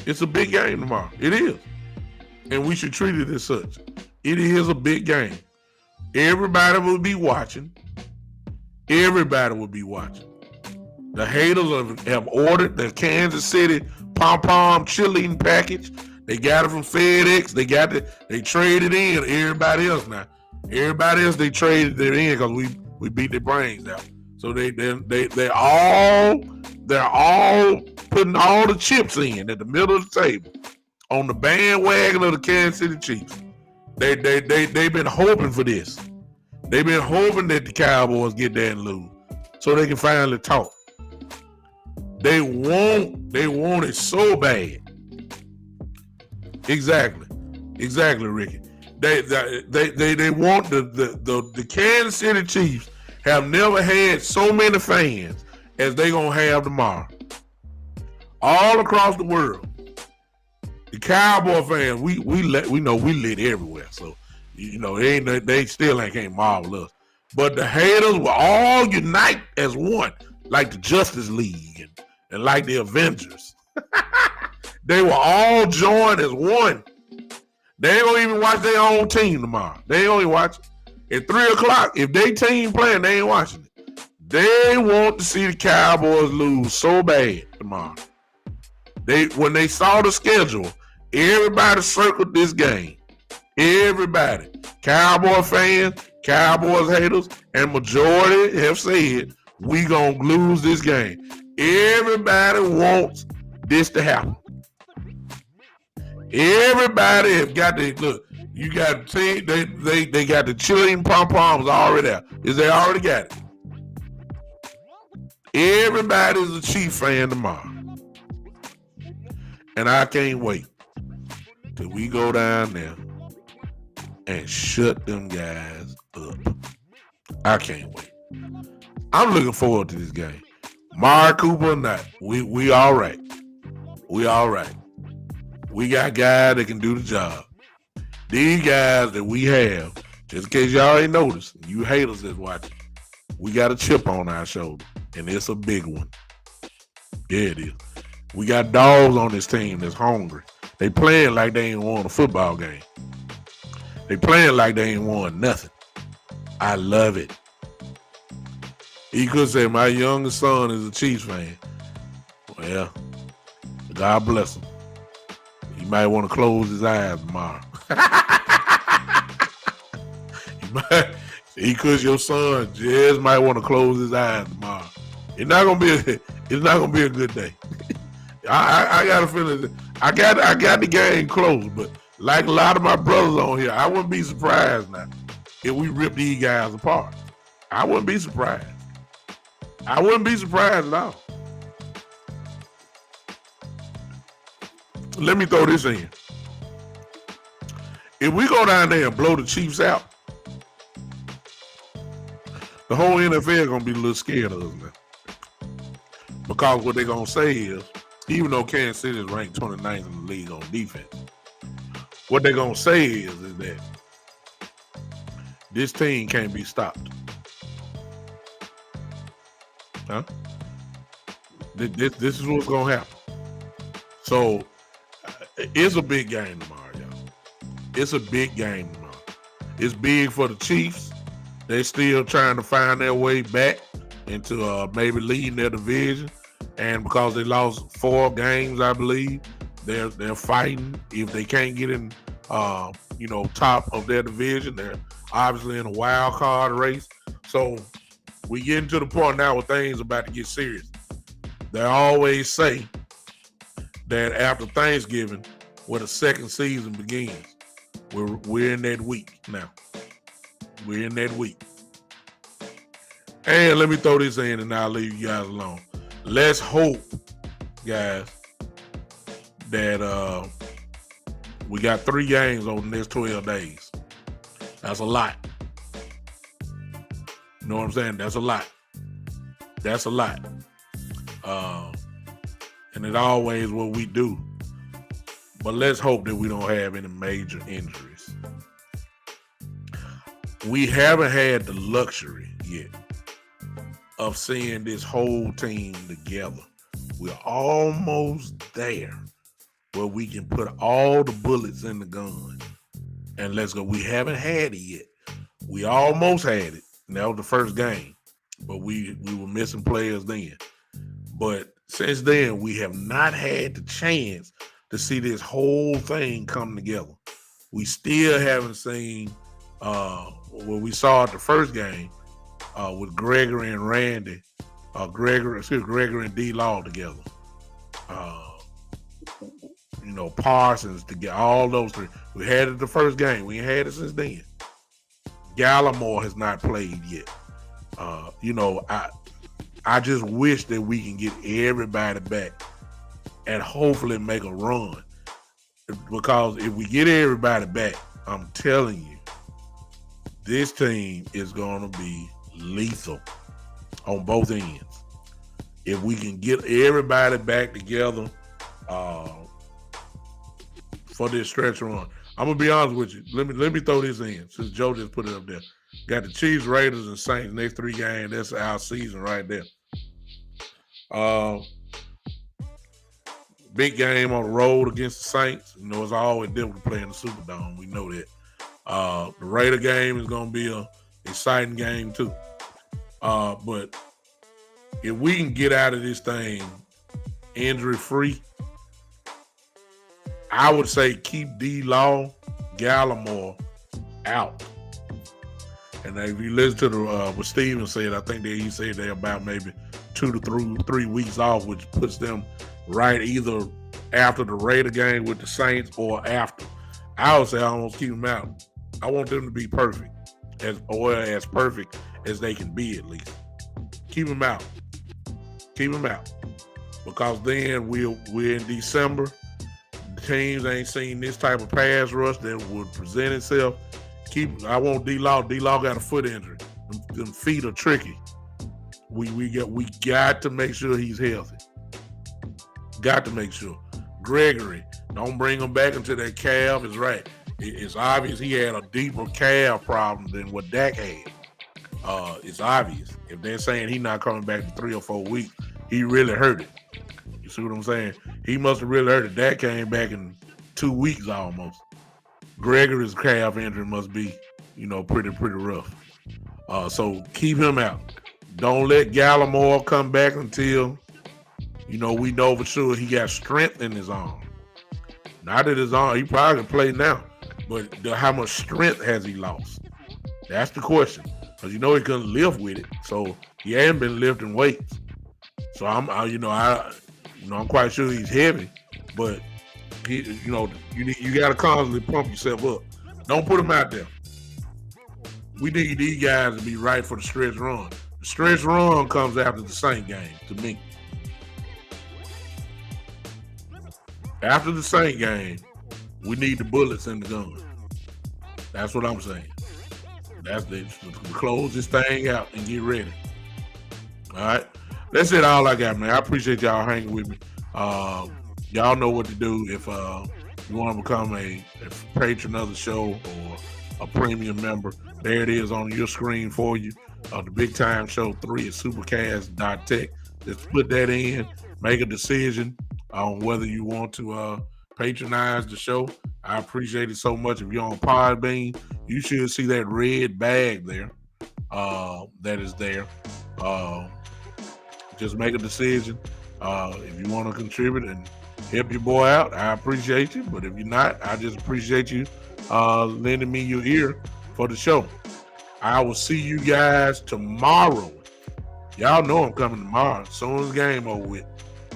It's a big game tomorrow. It is. And we should treat it as such. It is a big game. Everybody will be watching. Everybody will be watching. The haters have ordered the Kansas City pom-pom cheerleading package. They got it from FedEx. They traded in everybody else now. Everybody else they traded it in because we beat their brains out. So they're all putting all the chips in at the middle of the table on the bandwagon of the Kansas City Chiefs. They've been hoping for this. They've been hoping that the Cowboys get there and lose so they can finally talk. They want it so bad. Exactly, Ricky. They want the Kansas City Chiefs have never had so many fans as they gonna have tomorrow. All across the world. The Cowboy fans, we lit everywhere. So they still can't marvel us. But the haters will all unite as one, like the Justice League and like the Avengers. They will all join as one. They ain't gonna even watch their own team tomorrow. They ain't gonna even watch it. At 3:00, if they team playing, they ain't watching it. They want to see the Cowboys lose so bad tomorrow. When they saw the schedule, everybody circled this game. Everybody. Cowboy fans, Cowboys haters, and majority have said, we gonna lose this game. Everybody wants this to happen. Everybody have got to look. You got the team. They got the cheerleading pom-poms already out. They already got it. Everybody's a Chief fan tomorrow, and I can't wait till we go down there and shut them guys up. I can't wait. I'm looking forward to this game. Mark Cooper or not, we all right. We all right. We got guys that can do the job. These guys that we have, just in case y'all ain't noticed, you haters that's watching, we got a chip on our shoulder, and it's a big one. Yeah, it is. We got dogs on this team that's hungry. They playing like they ain't won a football game. They playing like they ain't won nothing. I love it. He could say my youngest son is a Chiefs fan. Well, God bless him. He might want to close his eyes tomorrow. Because your son just might want to close his eyes tomorrow. It's not gonna be a good day. I got a feeling that I got the game close, but like a lot of my brothers on here, I wouldn't be surprised now if we rip these guys apart. I wouldn't be surprised. I wouldn't be surprised at all. Let me throw this in. If we go down there and blow the Chiefs out, the whole NFL gonna be a little scared of us now. Because what they're gonna say is, even though Kansas City is ranked 29th in the league on defense, what they're gonna say is that this team can't be stopped. Huh? This is what's gonna happen. So it's a big game tomorrow, y'all. It's a big game tomorrow. It's big for the Chiefs. They're still trying to find their way back into maybe leading their division. And because they lost 4 games, I believe, they're fighting. If they can't get in, top of their division, they're obviously in a wild card race. So we getting to the point now where things are about to get serious. They always say that after Thanksgiving, where the second season begins, we're in that week now. We're in that week. And let me throw this in and I'll leave you guys alone. Let's hope, guys, that we got 3 games over the next 12 days. That's a lot. You know what I'm saying? That's a lot. That's a lot. And it's always what we do. But let's hope that we don't have any major injuries. We haven't had the luxury yet of seeing this whole team together. We're almost there where we can put all the bullets in the gun and let's go. We haven't had it yet. We almost had it. And that was the first game, but we were missing players then. But since then, we have not had the chance to see this whole thing come together. We still haven't seen what we saw at the first game with Gregory and Randy, Gregory and D-Law together. Parsons to get all those 3. We had it the first game. We ain't had it since then. Gallup has not played yet. I just wish that we can get everybody back and hopefully make a run. Because if we get everybody back, I'm telling you, this team is going to be lethal on both ends. If we can get everybody back together for this stretch run, I'm gonna be honest with you. Let me throw this in since Joe just put it up there. Got the Chiefs, Raiders, and Saints next 3 games. That's our season right there. Big game on the road against the Saints. It's always difficult to play in the Superdome. We know that. The Raider game is gonna be a exciting game too. But if we can get out of this thing injury-free, I would say keep D-Law, Gallimore out. And if you listen to what Steven said, I think that he said they're about maybe 2 to 3 weeks off, which puts them right either after the Raider game with the Saints or after. I would say I almost keep them out. I want them to be perfect, as perfect as they can be at least. Keep them out. Keep them out. Because then we're in December. The teams ain't seen this type of pass rush that would present itself. I want D-Law. D-Law got a foot injury. Them feet are tricky. We got to make sure he's healthy. Got to make sure. Gregory, don't bring him back until that calf is right. It's obvious he had a deeper calf problem than what Dak had. It's obvious. If they're saying he's not coming back in 3 or 4 weeks, he really hurt it. You see what I'm saying? He must have really hurt it. Dak came back in 2 weeks almost. Gregory's calf injury must be, pretty rough. So keep him out. Don't let Gallimore come back until, we know for sure he got strength in his arm. Not that his arm, he probably can play now, but how much strength has he lost? That's the question. Because he couldn't lift with it, so he hadn't been lifting weights. So I'm quite sure he's heavy, but you got to constantly pump yourself up. Don't put him out there. We need these guys to be right for the stretch run. The stretch run comes after the Saint game, to me. After the Saint game, we need the bullets in the gun. That's what I'm saying. That's to close this thing out and get ready. All right. That's it. All I got, man. I appreciate y'all hanging with me. Y'all know what to do if you want to become a patron of the show or a premium member. There it is on your screen for you. The Big Time Show 3 at supercast.tech. Just put that in. Make a decision on whether you want to patronize the show. I appreciate it so much. If you're on Podbean, you should see that red bag there. That is there. Just make a decision. If you want to contribute and help your boy out, I appreciate you. But if you're not, I just appreciate you lending me your ear for the show. I will see you guys tomorrow. Y'all know I'm coming tomorrow. As soon as the game over with,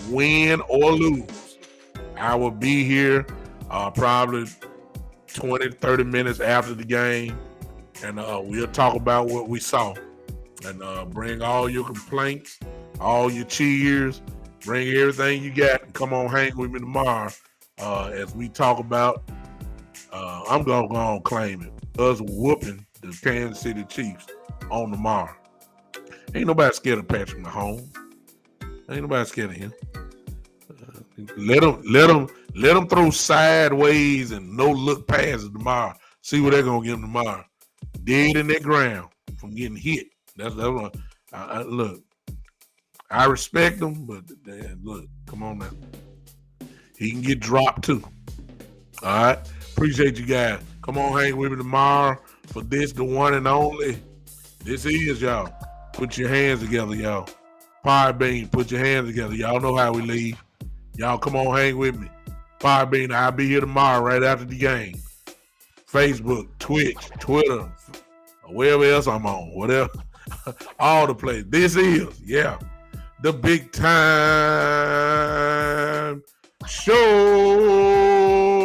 win or lose, I will be here probably 20, 30 minutes after the game. And we'll talk about what we saw. And bring all your complaints, all your cheers, bring everything you got, and come on hang with me tomorrow as we talk about, I'm going to go on claim it, us whooping the Kansas City Chiefs on tomorrow. Ain't nobody scared of Patrick Mahomes. Ain't nobody scared of him. Let them throw sideways and no look passes tomorrow. See what they're going to get them tomorrow. Dead in that ground from getting hit. That's what look. I respect him, but look, come on now. He can get dropped too. All right. Appreciate you guys. Come on, hang with me tomorrow for this, the one and only. This is y'all. Put your hands together, y'all. Podbean, put your hands together. Y'all know how we leave. Y'all come on, hang with me. Podbean, I'll be here tomorrow right after the game. Facebook, Twitch, Twitter, wherever else I'm on, whatever. All the places. This is, the Big Time Show.